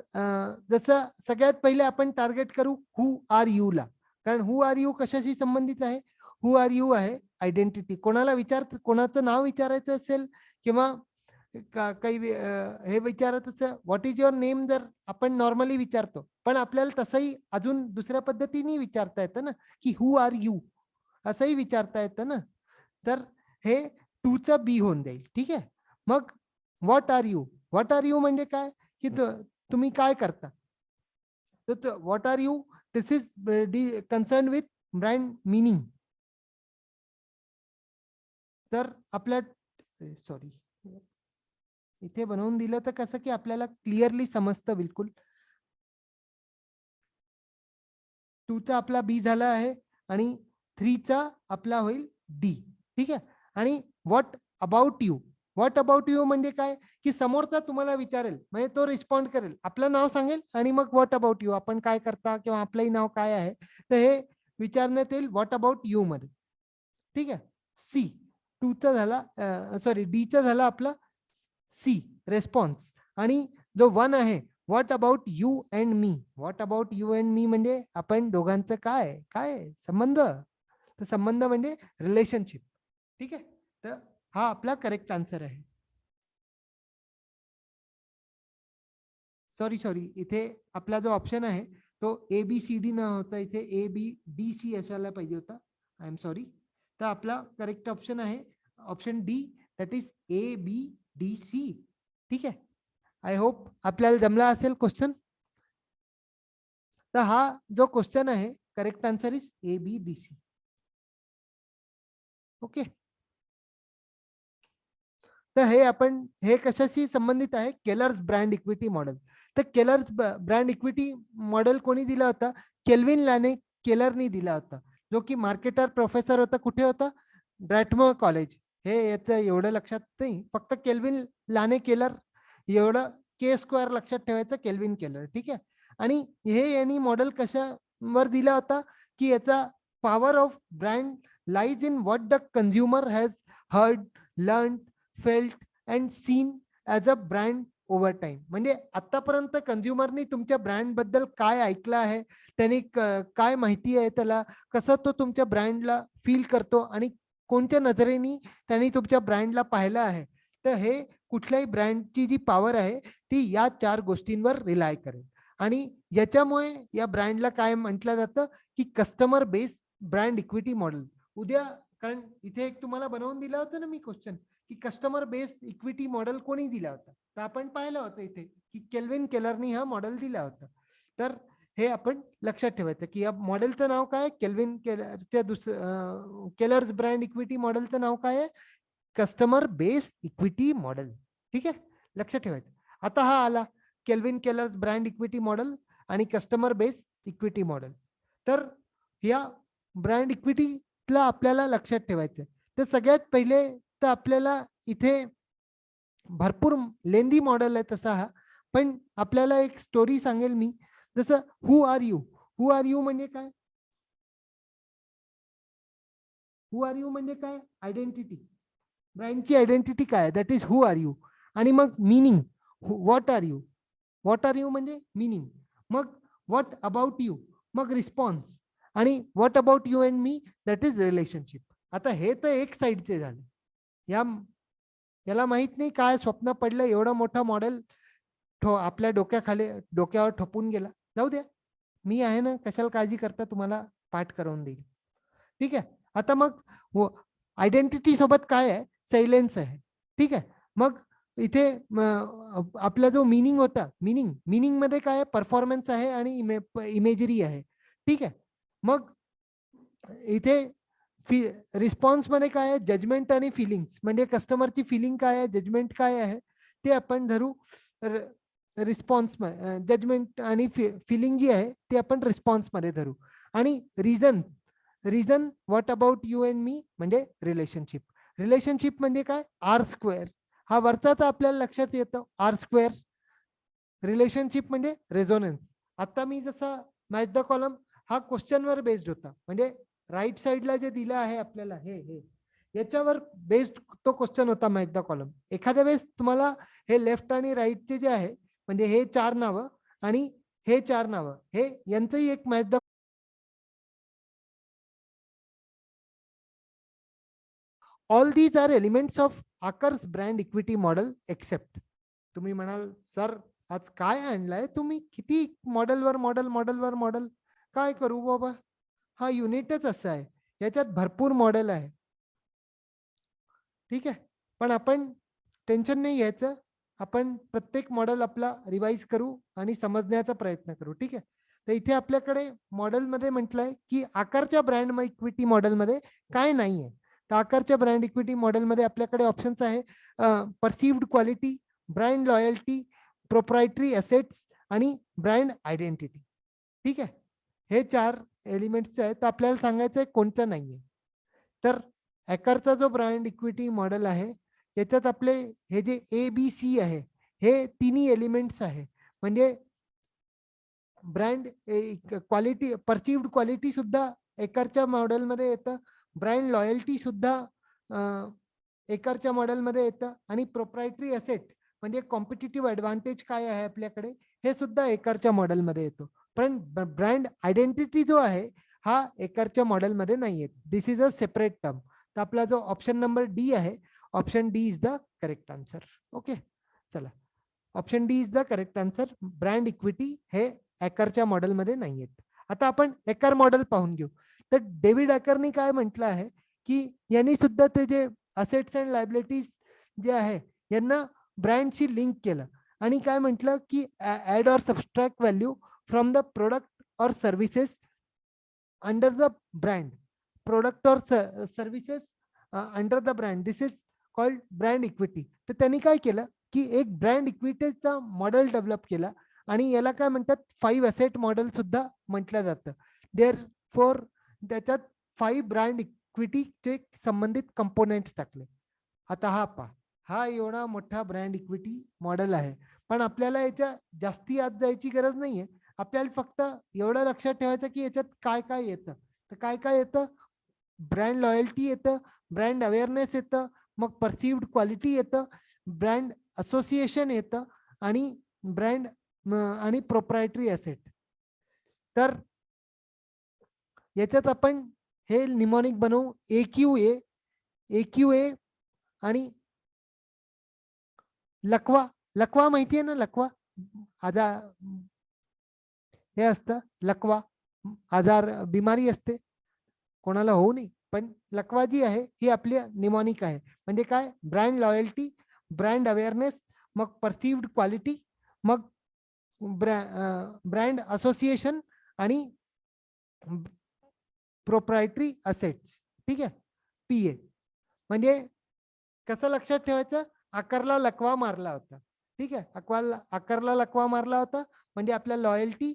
S1: जसं सगळ्यात पहिले आपण टार्गेट करू हु आर यू ला. कारण हु आर यू कशाशी संबंधित आहे, हु आर यू आहे आयडेंटिटी. कोणाचं नाव विचारायचं असेल किंवा काही हे विचारत असेल, व्हॉट इज युअर नेम, जर आपण नॉर्मली विचारतो, पण आपल्याला तसंही अजून दुसऱ्या पद्धतीने विचारता येतं ना, की हु आर यू असंही विचारता येतं ना. तर हे 2चा बी होऊन जाईल. ठीक आहे, मग what are you. What are you म्हणजे काय, की तुम्ही काय करता. तर what are you this is concern with brand meaning. तर आपल्या सॉरी इथे बनवून दिलं तर कसं की आपल्याला क्लिअरली समजतं बिलकुल. 2चा आपला बी झाला आहे आणि 3चा आपला होईल डी. ठीक आहे, आणि what about you. What about you म्हणजे काय, की समोरचा तुम्हाला विचारेल म्हणजे तो रिस्पॉन्ड करेल, आपलं नाव सांगेल आणि मग व्हॉट अबाउट यू, आपण काय करता किंवा आपलंही नाव काय आहे, तर हे विचारण्यात येईल व्हॉट अबाउट यू मध्ये. ठीक आहे, सी 2चा झाला, सॉरी डीचा झाला आपला सी. रेस्पॉन्स आणि जो 1 आहे what about you and me. What about you and me म्हणजे आपण दोघांचं काय काय संबंध. तर संबंध म्हणजे रिलेशनशिप. ठीक आहे. तर हा आपला करेक्ट आन्सर आहे. सॉरी इथे आपला जो ऑप्शन आहे तो ABCD न होता इथे ABDC असायला पाहिजे होता. I am sorry. तर आपला करेक्ट ऑप्शन आहे option D, that is ABDC. ठीक आहे. आय होप आपल्याला जमला असेल क्वेश्चन. तर हा जो क्वेश्चन आहे correct answer is ABDC. Okay. तर हे आपण हे कशाशी संबंधित आहे, केलर्स ब्रँड इक्विटी मॉडेल. तर केलर्स ब्रँड इक्विटी मॉडेल कोणी दिला होता, केल्विन लॅने केलरनी दिला होता, जो की मार्केटर प्रोफेसर होता. कुठे होता, ड्रॅटमो कॉलेज. हे याचं एवढं लक्षात नाही, फक्त केल्विन लाने केलर एवढं K² लक्षात ठेवायचं, केल्विन केलर. ठीक आहे. आणि हे यांनी मॉडेल कशावर दिला होता की याचा power of brand lies in what the consumer has heard, learn, felt and seen as a brand over time. म्हणजे आतापर्यंत कंझ्युमरनी तुमच्या ब्रँड बद्दल काय ऐकलं आहे, त्यांनी काय माहिती आहे त्याला, कसं तो तुमच्या ब्रँडला फील करतो आणि कोणत्या नजरेने त्यांनी तुमच्या ब्रँडला पाहिलं आहे. तर हे कुठल्याही ब्रँडची जी पॉवर आहे ती या 4 गोष्टींवर रिलाय करेल. आणि याच्यामुळे या ब्रँडला काय म्हटलं जातं की customer base brand equity model. उद्या कारण इथे एक तुम्हाला बनवून दिला होता ना मी क्वेश्चन, की कस्टमर बेस इक्विटी मॉडेल कोणी दिला होता. तर आपण पाहिलं होतं इथे की केल्विन केलरनी हा मॉडेल दिला होता. तर हे आपण लक्षात ठेवायचं की या मॉडेलचं नाव काय, केल्विन केलरच्या केलर्स ब्रँड इक्विटी मॉडेलचं नाव काय आहे, कस्टमर बेस इक्विटी मॉडेल. ठीक आहे, लक्षात ठेवायचं. आता हा आला kelvin Keller's brand equity model आणि कस्टमर बेस इक्विटी मॉडेल. तर या ब्रँड इक्विटीला आपल्याला लक्षात ठेवायचं. तर सगळ्यात पहिले तर आपल्याला इथे भरपूर लेंदी मॉडेल आहे तसा हा, पण आपल्याला एक स्टोरी सांगेल मी. जसं who are you. Who are you म्हणजे काय, हु आर यू म्हणजे काय, आयडेंटिटी. ब्रँडची आयडेंटिटी काय, that is who are you. आणि मग meaning, what are you. What are you म्हणजे मिनिंग. मग व्हॉट अबाउट यू, मग रिस्पॉन्स. आणि what about you and me, that is relationship. आता हे तर एक साइडचे झाले. या याला माहित नाही काय स्वप्न पडलं, एवढं मोठं मॉडेल आपल्या डोक्यावर ठोपून गेला. जाऊ द्या, मी आहे ना, कशाला काळजी करता, तुम्हाला पाठ करून देईल. ठीक आहे. आता मग आयडेंटिटी सोबत काय आहे, सायलेन्स आहे. ठीक आहे. मग इथे आपला जो मिनिंग होता, मिनिंग मध्ये काय आहे, परफॉर्मन्स आहे आणि इमेजरी आहे. ठीक आहे. मग इथे रिस्पॉन्स मध्ये काय आहे, जजमेंट आणि फिलिंग्स. म्हणजे कस्टमरची फिलिंग काय आहे, जजमेंट काय आहे ते आपण धरू रिस्पॉन्स. जजमेंट आणि फिलिंग जी आहे ते आपण रिस्पॉन्स मध्ये धरू. आणि reason what about you and me म्हणजे रिलेशनशिप. रिलेशनशिप म्हणजे काय, R². हा वरचा तर आपल्याला लक्षात येतो, R². रिलेशनशिप म्हणजे रेझोनन्स. आता मी जसा मॅच द कॉलम हा क्वेश्चनवर बेस्ड होता, म्हणजे राईट साईडला जे दिलं आहे आपल्याला हे याच्यावर बेस्ड तो क्वेश्चन होता मॅच द कॉलम. एखाद्या वेळेस तुम्हाला हे लेफ्ट आणि राईटचे जे आहे, म्हणजे हे 4 नावं आणि हे 4 नावं, हे यांचंही एक match the all these are elements of Aaker's brand equity model except. तुम्ही म्हणाल सर आज काय आणलाय तुम्ही, किती मॉडेलवर मॉडेल काय करू बाबा. हा युनिटच असा आहे, याच्यात भरपूर मॉडेल आहे. ठीक आहे. पण आपण टेन्शन नाही घ्यायचं, आपण प्रत्येक मॉडेल आपला रिवाइज करू आणि समजण्याचा प्रयत्न करू. ठीक आहे. तर इथे आपल्याकडे मॉडेलमध्ये म्हटलंय की आकारच्या ब्रँड इक्विटी मॉडेलमध्ये काय नाहीये. तर आकारच्या ब्रँड इक्विटी मॉडेलमध्ये आपल्याकडे ऑप्शन्स आहे perceived quality, brand loyalty, proprietary assets आणि ब्रँड आयडेंटिटी. ठीक आहे. हे 4 एलिमेंट्स आहेत. तर आपल्याला सांगायचं आहे कोणतं नाहीये. तर ॲकरचा जो ब्रँड इक्विटी मॉडेल आहे याच्यात आपले हे जे ABC आहे हे तिन्ही एलिमेंट्स आहे. म्हणजे ब्रँड क्वालिटी, परसिव्ड क्वालिटी सुद्धा एकरच्या मॉडेलमध्ये येतं, ब्रँड लॉयल्टी सुद्धा एकरच्या मॉडेलमध्ये येतं आणि प्रोप्रायटरी असेट म्हणजे कॉम्पिटिटिव्ह ऍडव्हान्टेज काय आहे आपल्याकडे, हे सुद्धा एकरच्या मॉडेलमध्ये येतो. पण ब्रँड आयडेंटिटी जो आहे हा एकरच्या मॉडेलमध्ये नाही येत. This is a separate term. तर आपला जो ऑप्शन नंबर डी आहे, option D is the correct answer. Okay, चला, option D is the correct answer. Brand equity हे एकरच्या मॉडेलमध्ये नाही येत. आता आपण एकर मॉडेल पाहून घेऊ. तर डेव्हिड एकरनी काय म्हटलं आहे की यांनी सुद्धा ते जे असेट्स अँड लायबिलिटीज जे आहे यांना ब्रँडशी लिंक केलं आणि काय म्हटलं की add or subtract value from the product और services under the brand. Product और services under the brand, this is called brand equity. तर त्यांनी काय केलं की एक ब्रँड इक्विटीचा मॉडेल डेव्हलप केला आणि याला काय म्हणतात 5 असेट मॉडेल सुद्धा म्हटलं जातं. देअर फोर त्याच्यात 5 ब्रँड इक्विटीचे संबंधित कंपोनेंट्स टाकले. आता हा पहा, हा एवढा मोठा ब्रँड इक्विटी मॉडेल आहे, पण आपल्याला याच्या जास्ती आत जायची गरज नाहीये. आपल्याला फक्त एवढं लक्षात ठेवायचं की याच्यात काय काय येतं. तर काय काय येतं, ब्रँड लॉयल्टी येतं, ब्रँड अवेअरनेस येतं, मग परसिव्ड क्वालिटी येतं, ब्रँड असोसिएशन येतं आणि ब्रँड आणि प्रोप्रायटरी असेट. तर याच्यात आपण हे निमोनिक बनवू AQA आणि लकवा. लकवा माहिती आहे ना, लकवा आजार हे असतं, लकवा आजार बिमारी असते, कोणाला होऊ नये, पण लकवा जी आहे ही आपली निमोनिक आहे. म्हणजे काय, ब्रँड लॉयल्टी, ब्रँड अवेअरनेस, मग परसिव्ड क्वालिटी, मग ब्रँड असोसिएशन आणि प्रोप्रायटरी असेट्स. ठीक आहे, PA. म्हणजे कसं लक्षात ठेवायचं, आकारला लकवा मारला होता. ठीक आहे, आकारला लकवा मारला होता म्हणजे आपल्या लॉयल्टी,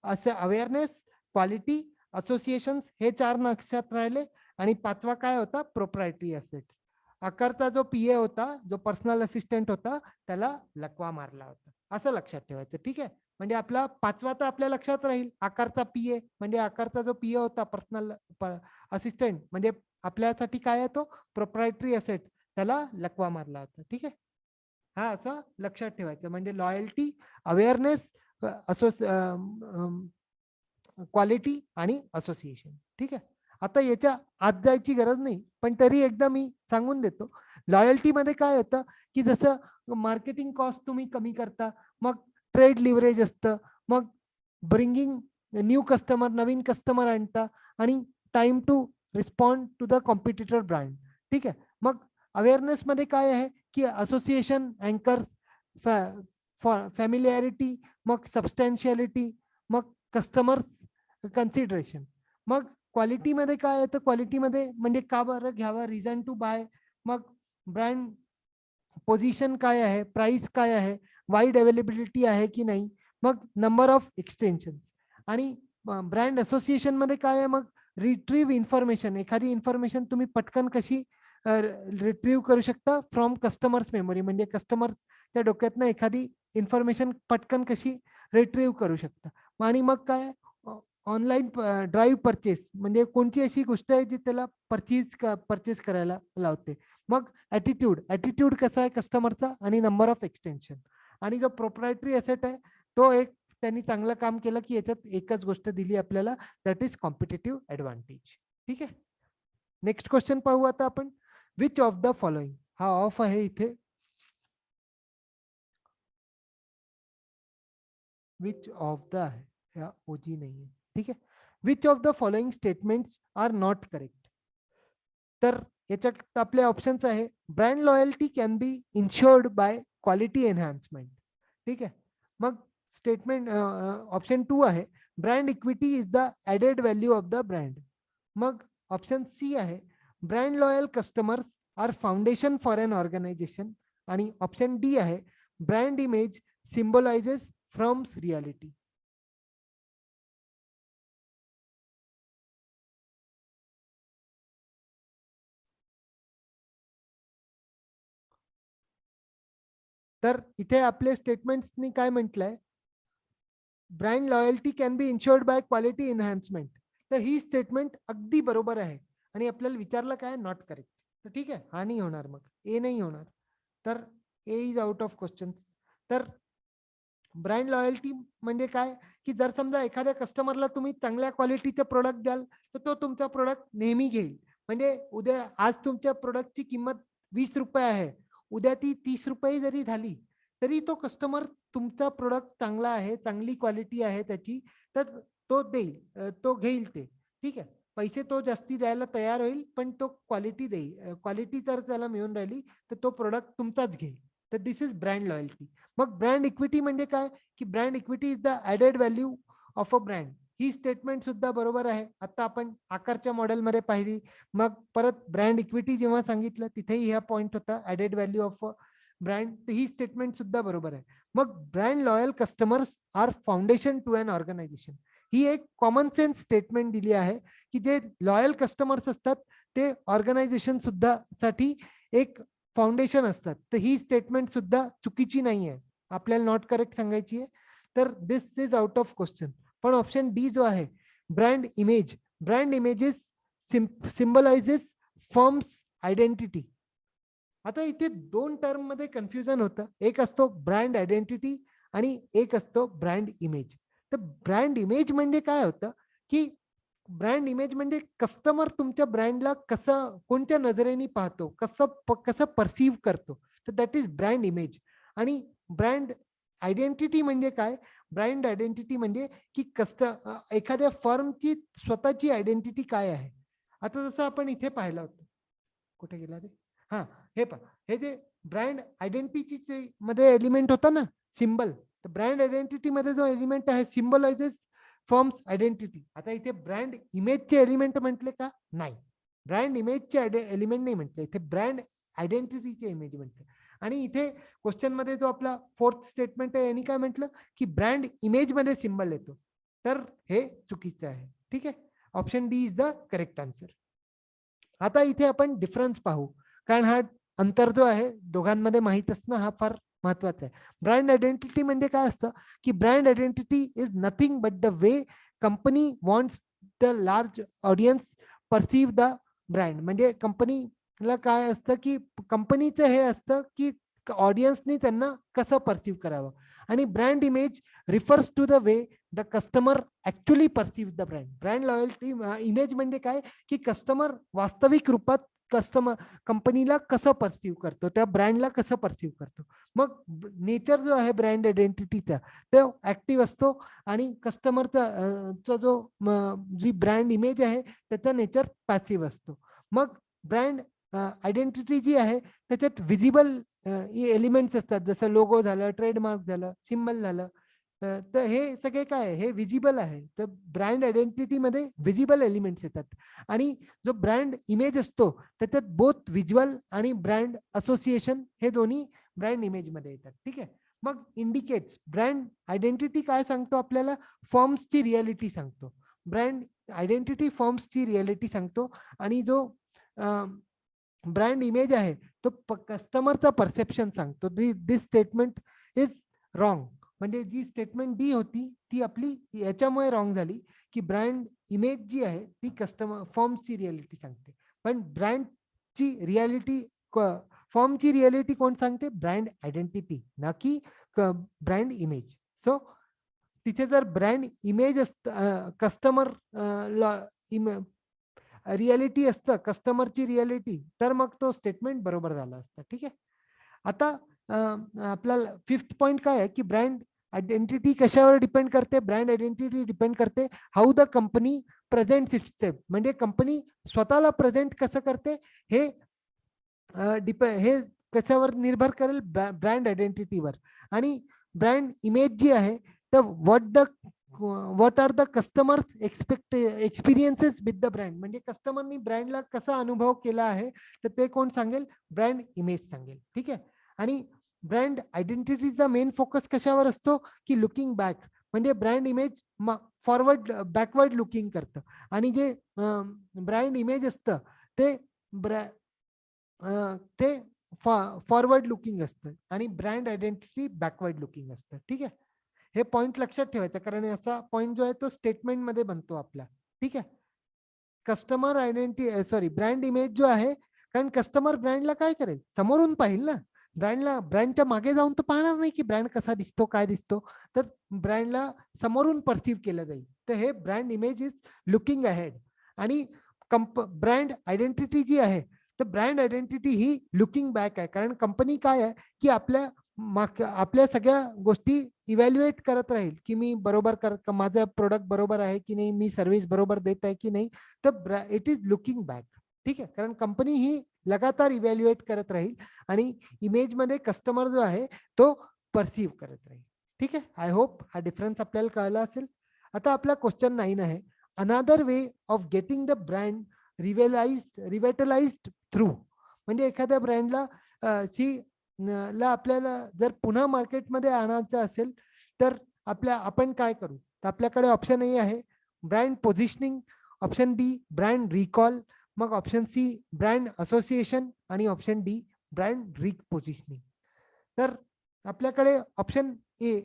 S1: असं अवेअरनेस, क्वालिटी, असोसिएशन्स हे 4 लक्षात राहिले आणि 5वा काय होता, प्रोप्रायटरी असेट्स. आकारचा जो PA होता, जो पर्सनल असिस्टंट होता, त्याला लकवा मारला होता, असं लक्षात ठेवायचं. ठीक आहे, म्हणजे आपला 5वा तर आपल्या लक्षात राहील, आकारचा PA. म्हणजे आकारचा जो PA होता पर्सनल असिस्टंट, म्हणजे आपल्यासाठी काय आहे तो प्रोप्रायटरी असेट, त्याला लकवा मारला होता. ठीक आहे, हा असं लक्षात ठेवायचं. म्हणजे लॉयल्टी, अवेअरनेस, क्वालिटी आणि असोसिएशन. ठीक आहे, आता याच्या आत जायची गरज नाही, पण तरी एकदा मी सांगून देतो. लॉयल्टी मध्ये काय येतं की जसं मार्केटिंग कॉस्ट तुम्ही कमी करता, मग ट्रेड लिव्हरेज असतं, मग ब्रिंगिंग न्यू कस्टमर, नवीन कस्टमर आणता आणि time to respond to the competitor brand. ठीक आहे, मग अवेअरनेस मध्ये काय आहे की असोसिएशन अँकर्स फॅमिलियारिटी, मग सबस्टॅन्शियालिटी, मग कस्टमर्स कन्सिडरेशन. मग क्वालिटीमध्ये काय येतं, क्वालिटीमध्ये म्हणजे का बरं घ्यावं, रिझन टू बाय, मग ब्रँड पोझिशन काय आहे, प्राइस काय आहे, वाईड अवेलेबिलिटी आहे की नाही, मग नंबर ऑफ एक्सटेन्शन्स. आणि ब्रँड असोसिएशन मध्ये काय आहे, मग रिट्रीव्ह इन्फॉर्मेशन, एखादी इन्फॉर्मेशन तुम्ही पटकन कशी रिट्रीव्ह करू शकता फ्रॉम कस्टमर्स मेमरी, म्हणजे कस्टमर्सच्या डोक्यातनं एखादी इन्फॉर्मेशन पटकन कशी रिट्रीव्ह करू शकता. आणि मग काय, ऑनलाईन ड्राईव्ह परचेस, म्हणजे कोणती अशी गोष्ट आहे जी त्याला परचेस करायला लावते. मग ऍटिट्यूड कसा आहे कस्टमरचा आणि नंबर ऑफ एक्सटेन्शन. आणि जो प्रोप्रायटरी असेट आहे तो एक त्यांनी चांगलं काम केलं की याच्यात एकच गोष्ट दिली आपल्याला, दॅट इज कॉम्पिटिटिव्ह ऍडव्हान्टेज. ठीक आहे, नेक्स्ट क्वेश्चन पाहू आता आपण. विच ऑफ द फॉलोइंग, हा ऑफ आहे इथे, विच ऑफ द आहे, या ओजी नाही आहे. ठीक आहे, which of the following statements are not correct. तर याच्यात आपले ऑप्शन्स आहे, brand loyalty can be insured by quality enhancement. ठीक आहे, मग स्टेटमेंट ऑप्शन 2 आहे, brand equity is the added value of the brand. मग ऑप्शन C आहे, brand loyal customers are foundation for an organisation. आणि ऑप्शन D आहे, brand image symbolises from reality. तर इथे आपले स्टेटमेंट्सनी काय म्हटलंय, brand loyalty can be insured by quality enhancement. तर ही स्टेटमेंट अगदी बरोबर आहे आणि आपल्याला विचारलं काय, नॉट करेक्ट. तर ठीक आहे, हा नाही होणार, मग ए नाही होणार. तर ए इज आउट ऑफ क्वेश्चन. तर ब्रँड लॉयल्टी म्हणजे काय, की जर समजा एखाद्या कस्टमरला तुम्ही चांगल्या क्वालिटीचं प्रोडक्ट द्याल तर तो तुमचा प्रोडक्ट नेहमी घेईल. म्हणजे उद्या आज तुमच्या प्रोडक्टची किंमत ₹20 आहे, उद्या ती ₹30 जरी झाली तरी तो कस्टमर तुमचा प्रोडक्ट चांगला आहे, चांगली क्वालिटी आहे त्याची, तर तो देईल, तो घेईल ते. ठीक आहे. पैसे तो जास्ती द्यायला तयार होईल, पण तो क्वालिटी देईल. क्वालिटी जर त्याला मिळून राहिली तर तो प्रोडक्ट तुमचाच घेईल. तर दिस इज ब्रँड लॉयल्टी. मग ब्रँड इक्विटी म्हणजे काय, की brand equity is the added value of a brand. ही स्टेटमेंट सुद्धा बरोबर आहे. आता आपण आकारच्या मॉडेलमध्ये पाहिली. मग परत ब्रँड इक्विटी जेव्हा सांगितलं तिथेही हा पॉइंट होता, ऍडेड व्हॅल्यू ऑफ ब्रँड. ही स्टेटमेंट सुद्धा बरोबर आहे. मग brand loyal customers are foundation to an organisation. ही एक कॉमन सेन्स स्टेटमेंट दिली आहे, की जे लॉयल कस्टमर्स असतात ते ऑर्गनायझेशन सुद्धा साठी एक फाउंडेशन असतात. तर ही स्टेटमेंट सुद्धा चुकीची नाही आहे, आपल्याला नॉट करेक्ट सांगायची आहे. तर this is out of question. पण ऑप्शन डी जो आहे, brand image, brand images symbolises firm's identity. आता इथे दोन टर्म मध्ये कन्फ्युजन होतं. एक असतो ब्रँड आयडेंटिटी आणि एक असतो ब्रँड इमेज. तर ब्रँड इमेज म्हणजे काय होतं, की ब्रँड इमेज म्हणजे कस्टमर तुमच्या ब्रँडला कसं, कोणत्या नजरेने पाहतो, कसं परसिव्ह करतो, तर दॅट इज ब्रँड इमेज. आणि ब्रँड आयडेंटिटी म्हणजे काय, ब्रँड आयडेंटिटी म्हणजे की एखाद्या फर्मची स्वतःची आयडेंटिटी काय आहे. आता जसं आपण इथे पाहिलं होतं, कुठे गेला रे, हा, हे पहा, हे जे ब्रँड आयडेंटिटी मध्ये एलिमेंट होता ना, सिम्बल, तर ब्रँड आयडेंटिटी मध्ये जो एलिमेंट आहे सिम्बलायझेस फॉर्म्स आयडेंटिटी. आता इथे ब्रँड इमेजचे एलिमेंट म्हटले का, नाही, ब्रँड इमेजचे एलिमेंट नाही म्हटले, इथे ब्रँड आयडेंटिटीचे इमेज म्हटले. आणि इथे क्वेश्चन मध्ये जो आपला फोर्थ स्टेटमेंट आहे यांनी काय म्हटलं, की ब्रँड इमेज मध्ये सिम्बल येतो. तर हे चुकीचं आहे. ठीक आहे. Option D is the correct answer. आता इथे आपण डिफरन्स पाहू, कारण हा अंतर जो आहे दोघांमध्ये माहित असणं हा फार महत्वाचा आहे. ब्रँड आयडेंटिटी म्हणजे काय असतं, की brand identity is nothing but the way company wants the large audience perceive the brand. म्हणजे कंपनीला काय असतं, की कंपनीचं हे असतं की ऑडियन्सनी त्यांना कसं परसिव्ह करावं. आणि brand image refers to the way the customer actually perceive the brand. Brand loyalty image म्हणजे काय, की कस्टमर वास्तविक रूपात कंपनीला कसं परसिव्ह करतो, त्या ब्रँडला कसं परसिव्ह करतो. मग नेचर जो आहे ब्रँड आयडेंटिटीचा तो ऍक्टिव्ह असतो आणि कस्टमरचा जो जी ब्रँड इमेज आहे त्याचा नेचर पॅसिव्ह असतो. मग ब्रँड आयडेंटिटी जी आहे त्याच्यात विजिबल एलिमेंट्स असतात, जसं लोगो झालं, ट्रेडमार्क झालं, सिम्बल झालं. तर हे सगळे काय, हे विजिबल आहे. तर ब्रँड आयडेंटिटी मध्ये विजिबल एलिमेंट्स येतात. आणि जो ब्रँड इमेज असतो त्याच्यात बोथ व्हिज्युअल आणि ब्रँड असोसिएशन हे दोन्ही ब्रँड इमेज मध्ये येतात. ठीक आहे. मग इंडिकेट्स, ब्रँड आयडेंटिटी काय सांगतो आपल्याला, फॉर्म्सची रियालिटी सांगतो. ब्रँड आयडेंटिटी फॉर्म्सची रियालिटी सांगतो. आणि जो ब्रँड इमेज आहे तो कस्टमरचा परसेप्शन सांगतो. दिस स्टेटमेंट इज रॉंग. म्हणजे जी स्टेटमेंट डी होती ती आपली याच्यामुळे रॉंग झाली, की ब्रँड इमेज जी आहे ती कस्टमर फॉर्मची रियालिटी सांगते, पण ब्रँडची रियालिटी, फॉर्मची रियालिटी कोण सांगते, ब्रँड आयडेंटिटी, ना की ब्रँड इमेज. सो तिथे जर ब्रँड इमेज कस्टमर रियालिटी असतं, कस्टमरची रियालिटी, तर मग तो स्टेटमेंट बरोबर झाला असतं. ठीक आहे. आता आपल्याला फिफ्थ पॉइंट काय आहे, की ब्रँड आयडेंटिटी कशावर डिपेंड करते, ब्रँड आयडेंटिटी डिपेंड करते how the company presents itself. म्हणजे कंपनी स्वतःला प्रेझेंट कसं करते हे हे कशावर निर्भर करेल, ब्रँड आयडेंटिटीवर. आणि ब्रँड इमेज जी आहे तर what are the customers experiences with the brand. म्हणजे कस्टमरनी ब्रँडला कसा अनुभव केला आहे तर ते कोण सांगेल, ब्रँड इमेज सांगेल. ठीक आहे. आणि ब्रँड आयडेंटिटीचा मेन फोकस कशावर असतो, की लुकिंग बॅक. म्हणजे brand image forward backward looking करतं. आणि जे ब्रँड इमेज असतं ते ते फॉरवर्ड लुकिंग असतं आणि ब्रँड आयडेंटिटी बॅकवर्ड लुकिंग असतं. ठीक आहे. हे पॉइंट लक्षात ठेवायचं, कारण असा पॉइंट जो आहे तो स्टेटमेंट मध्ये बनतो आपला. ठीक आहे. Customer identity, sorry, brand image जो आहे, कारण कस्टमर ब्रँडला काय करेल, समोरून पाहिल ना, ब्रँडच्या मागे जाऊन तर पाहणार नाही की ब्रँड कसा दिसतो, काय दिसतो, तर ब्रँडला समोरून परसिव्ह केलं जाईल. तर हे brand image is looking ahead. आणि ब्रँड आयडेंटिटी जी आहे, तर ब्रँड आयडेंटिटी ही लुकिंग बॅक आहे. कारण कंपनी काय आहे की आपल्या सगळ्या गोष्टी इव्हॅल्युएट करत राहील की मी बरोबर माझं प्रोडक्ट बरोबर आहे की नाही, मी सर्व्हिस बरोबर देत आहे की नाही. तर इट इज लुकिंग बॅक. ठीक आहे, कारण कंपनी ही लगातार इव्हॅल्युएट करत राहील आणि इमेज मध्ये कस्टमर जो आहे तो परसिव्ह करत राहील. ठीक आहे, आय होप हा डिफरन्स आपल्याला कळला असेल. आता आपला क्वेश्चन 9 आहे, another way of getting the brand revitalised through. म्हणजे एखाद्या ब्रँडला आपल्याला जर पुन्हा मार्केटमध्ये आणायचं असेल तर आपण काय करू. तर आपल्याकडे ऑप्शन ए आहे ब्रँड पोझिशनिंग, ऑप्शन बी ब्रँड रिकॉल, मग ऑप्शन सी ब्रँड असोसिएशन आणि ऑप्शन डी ब्रँड रिपोझिशनिंग. तर आपल्याकडे ऑप्शन ए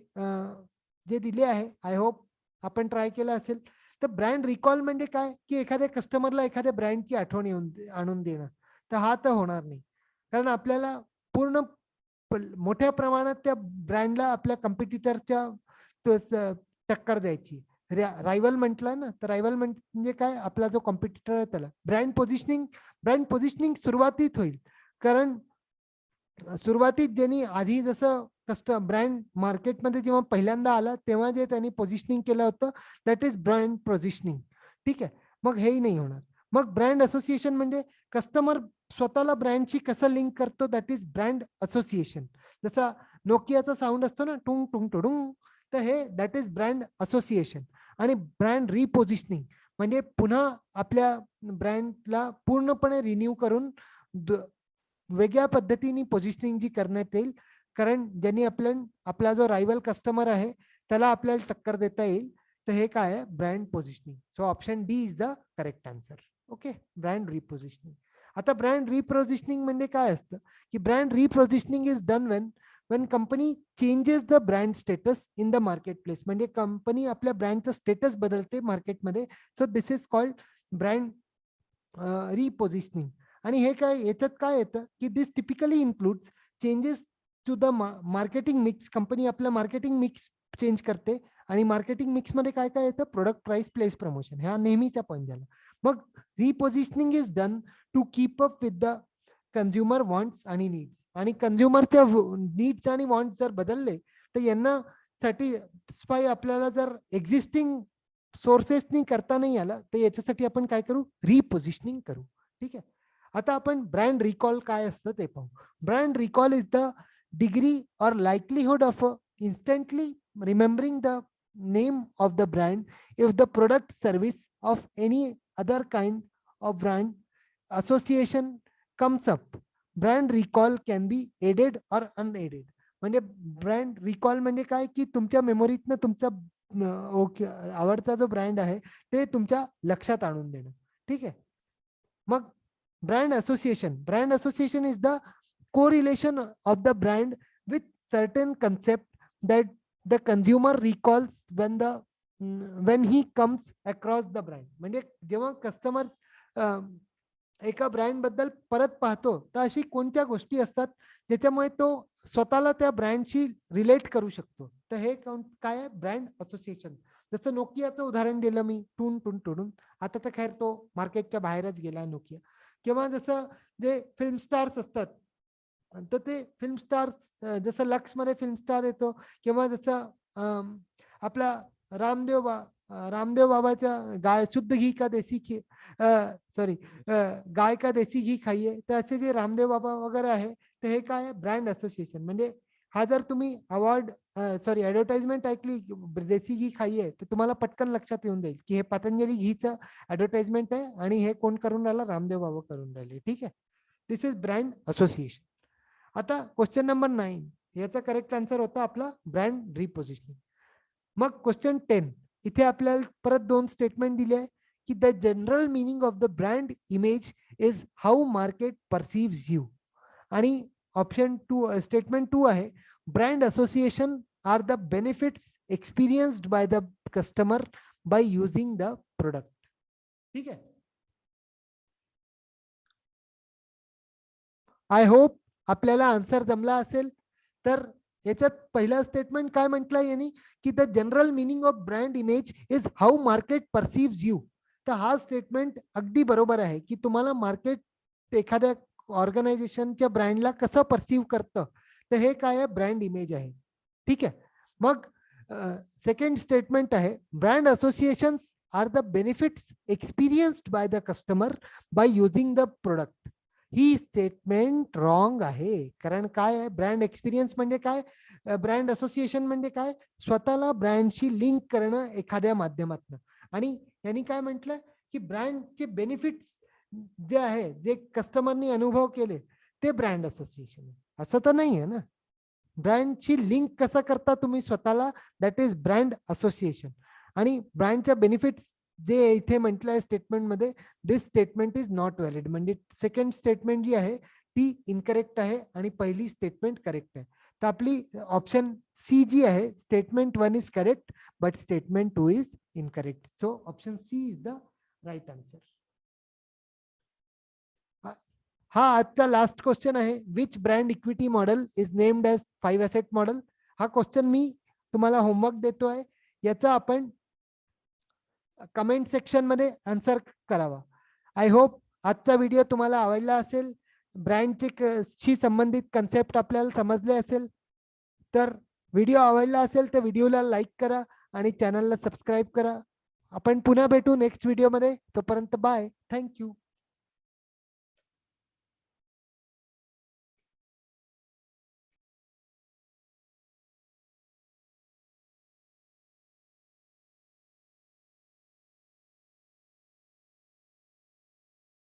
S1: जे दिले आहे, आय होप आपण ट्राय केलं असेल. तर ब्रँड रिकॉल म्हणजे काय की एखाद्या कस्टमरला एखाद्या ब्रँडची आठवण आणून देणं. तर हा तर होणार नाही, कारण आपल्याला पूर्ण मोठ्या प्रमाणात त्या ब्रँडला आपल्या कॉम्पिटिटरच्या टक्कर द्यायची. रायव्हल म्हटलं ना, तर रायव्हल म्हणजे काय, आपला जो कॉम्पिटिटर आहे त्याला. ब्रँड पोझिशनिंग सुरुवातीत होईल, कारण सुरुवातीत ज्यांनी आधी जसं ब्रँड मार्केटमध्ये जेव्हा पहिल्यांदा आला तेव्हा जे त्यांनी पोझिशनिंग केलं होतं, दॅट इज ब्रँड पोझिशनिंग. ठीक आहे, मग हेही नाही होणार. मग ब्रँड असोसिएशन म्हणजे कस्टमर स्वतःला ब्रँडशी कसं लिंक करतो, दॅट इज ब्रँड असोसिएशन. जसा नोकियाचा साऊंड असतो ना, टुंग टुंग टुडुंग, तर हे दॅट इज ब्रँड असोसिएशन. आणि ब्रँड रिपोझिशनिंग म्हणजे पुन्हा आपल्या ब्रँडला पूर्णपणे रिन्यू करून वेगळ्या पद्धतीने पोझिशनिंग जी करण्यात येईल, कारण ज्यांनी आपला जो रायव्हल कस्टमर आहे त्याला आपल्याला टक्कर देता येईल. तर हे काय आहे, brand positioning. So option D is the correct answer. Okay, brand repositioning. आता ब्रँड रिपोझिशनिंग म्हणजे काय असतं की brand repositioning is done when company changes the brand status in the marketplace. म्हणजे कंपनी आपल्या ब्रँडचं स्टेटस बदलते मार्केटमध्ये. So this is called brand repositioning. आणि हे काय, याच्यात काय येतं की this typically includes changes to the marketing mix. Company आपलं मार्केटिंग मिक्स चेंज करते आणि मार्केटिंग मिक्स मध्ये काय काय येतं, प्रोडक्ट प्राइस प्लेस प्रमोशन, हा नेहमीचा पॉईंट झाला. मग repositioning is done to keep up with the consumer wants आणि नीड्स. आणि कंझ्युमरच्या नीड्स आणि वॉन्ट्स जर बदलले तर यांना सॅटिस्फाय आपल्याला जर एक्झिस्टिंग सोर्सेसनी करता नाही आला, तर याच्यासाठी आपण काय करू, रिपोझिशनिंग करू. ठीक आहे, आता आपण ब्रँड रिकॉल काय असतं ते पाहू. Brand recall is the degree और likelihood of instantly remembering the name of the brand if the product service of any other kind of brand association comes up. Brand recall can be aided or unaided. म्हणजे brand recall म्हणजे काय की तुमच्या मेमोरीतनं तुमचा आवडता जो brand आहे ते तुमच्या लक्षात आणून देणं. ठीक आहे, मग brand association is the correlation of the brand with certain concept that the consumer recalls when he comes across the brand. म्हणजे जेव्हा कस्टमर एका ब्रँड बद्दल परत पाहतो तर अशी कोणत्या गोष्टी असतात ज्याच्यामुळे तो स्वतःला त्या ब्रँडशी रिलेट करू शकतो. तर हे काय आहे, ब्रँड असोसिएशन. जसं नोकियाचं उदाहरण दिलं मी, टून टून टुडून. आता तर खैर तो मार्केटच्या बाहेरच गेला नोकिया. किंवा जसं जे फिल्म स्टार्स असतात, तर ते फिल्म स्टार्स जसं लक्स मध्ये फिल्म स्टार येतो, किंवा जसं आपला रामदेव बाबाच्या शुद्ध घी का देसी घी, सॉरी, गाय का देसी घी खाइये, तर असे जे रामदेव बाबा वगैरे आहे, तर हे काय आहे, ब्रँड असोसिएशन. म्हणजे हा जर तुम्ही ऍडव्हर्टाइजमेंट ऐकली देसी घी खाइये, तर तुम्हाला पटकन लक्षात येऊन जाईल की हे पतंजली घीचं ऍडव्हर्टाइजमेंट आहे आणि हे कोण करून राहिला, रामदेव बाबा करून राहिले. ठीक आहे, दिस इज ब्रँड असोसिएशन. आता क्वेश्चन नंबर 9, याचा करेक्ट आन्सर होता आपला ब्रँड रिपोझिशनिंग. मग क्वेश्चन 10, इथे आपल्याला परत 2 स्टेटमेंट दिले आहे की the general meaning of the brand image is how market perceives you. आणि ऑप्शन 2 स्टेटमेंट 2 आहे brand association are the benefits experienced by the customer by using the product. ठीक आहे, आय होप आपल्याला आन्सर जमला असेल तर याच्यात पहिलं स्टेटमेंट काय म्हटलंय यांनी की the general meaning of brand image is how market perceive you. तर हा स्टेटमेंट अगदी बरोबर आहे की तुम्हाला मार्केट एखाद्या ऑर्गनायझेशनच्या ब्रँडला कसं परसिव्ह करतं, तर हे काय आहे, ब्रँड इमेज आहे. ठीक आहे. मग सेकंड स्टेटमेंट आहे brand associations are the benefits experienced by the customer by using the product. ही स्टेटमेंट रॉंग आहे. कारण काय आहे, ब्रँड एक्सपिरियन्स म्हणजे काय, ब्रँड असोसिएशन म्हणजे काय, स्वतःला ब्रँडशी लिंक करणं एखाद्या माध्यमातून. आणि यांनी काय म्हटलं की ब्रँडचे बेनिफिट्स जे आहे, जे कस्टमरनी अनुभव केले, ते ब्रँड असोसिएशन आहे. असं तर नाही आहे ना. ब्रँडची लिंक कसं करता तुम्ही स्वतःला, दॅट इज ब्रँड असोसिएशन. आणि ब्रँडच्या बेनिफिट्स जे इथे म्हटलंय स्टेटमेंटमध्ये, दिस स्टेटमेंट इज नॉट व्हॅलिड. म्हणजे सेकंड स्टेटमेंट जी आहे ती इनकरेक्ट आहे आणि पहिली स्टेटमेंट करेक्ट आहे. तर आपली ऑप्शन सी जी आहे, statement 1 is correct but statement 2 is incorrect. So option C is the right answer. हा आजचा लास्ट क्वेश्चन आहे, which brand equity model is named as 5 asset model. हा क्वेश्चन मी तुम्हाला होमवर्क देतोय, याचा आपण कमेंट सेक्शन मध्ये आन्सर करावा. आय होप आजचा व्हिडिओ तुम्हाला आवडला असेल, ब्रँडची संबंधित कन्सेप्ट आपल्याला समजले असेल. तर व्हिडिओ आवडला असेल तर व्हिडिओला लाईक करा आणि चॅनलला सबस्क्राईब करा. आपण पुन्हा भेटू नेक्स्ट व्हिडिओमध्ये. तोपर्यंत बाय. थँक्यू.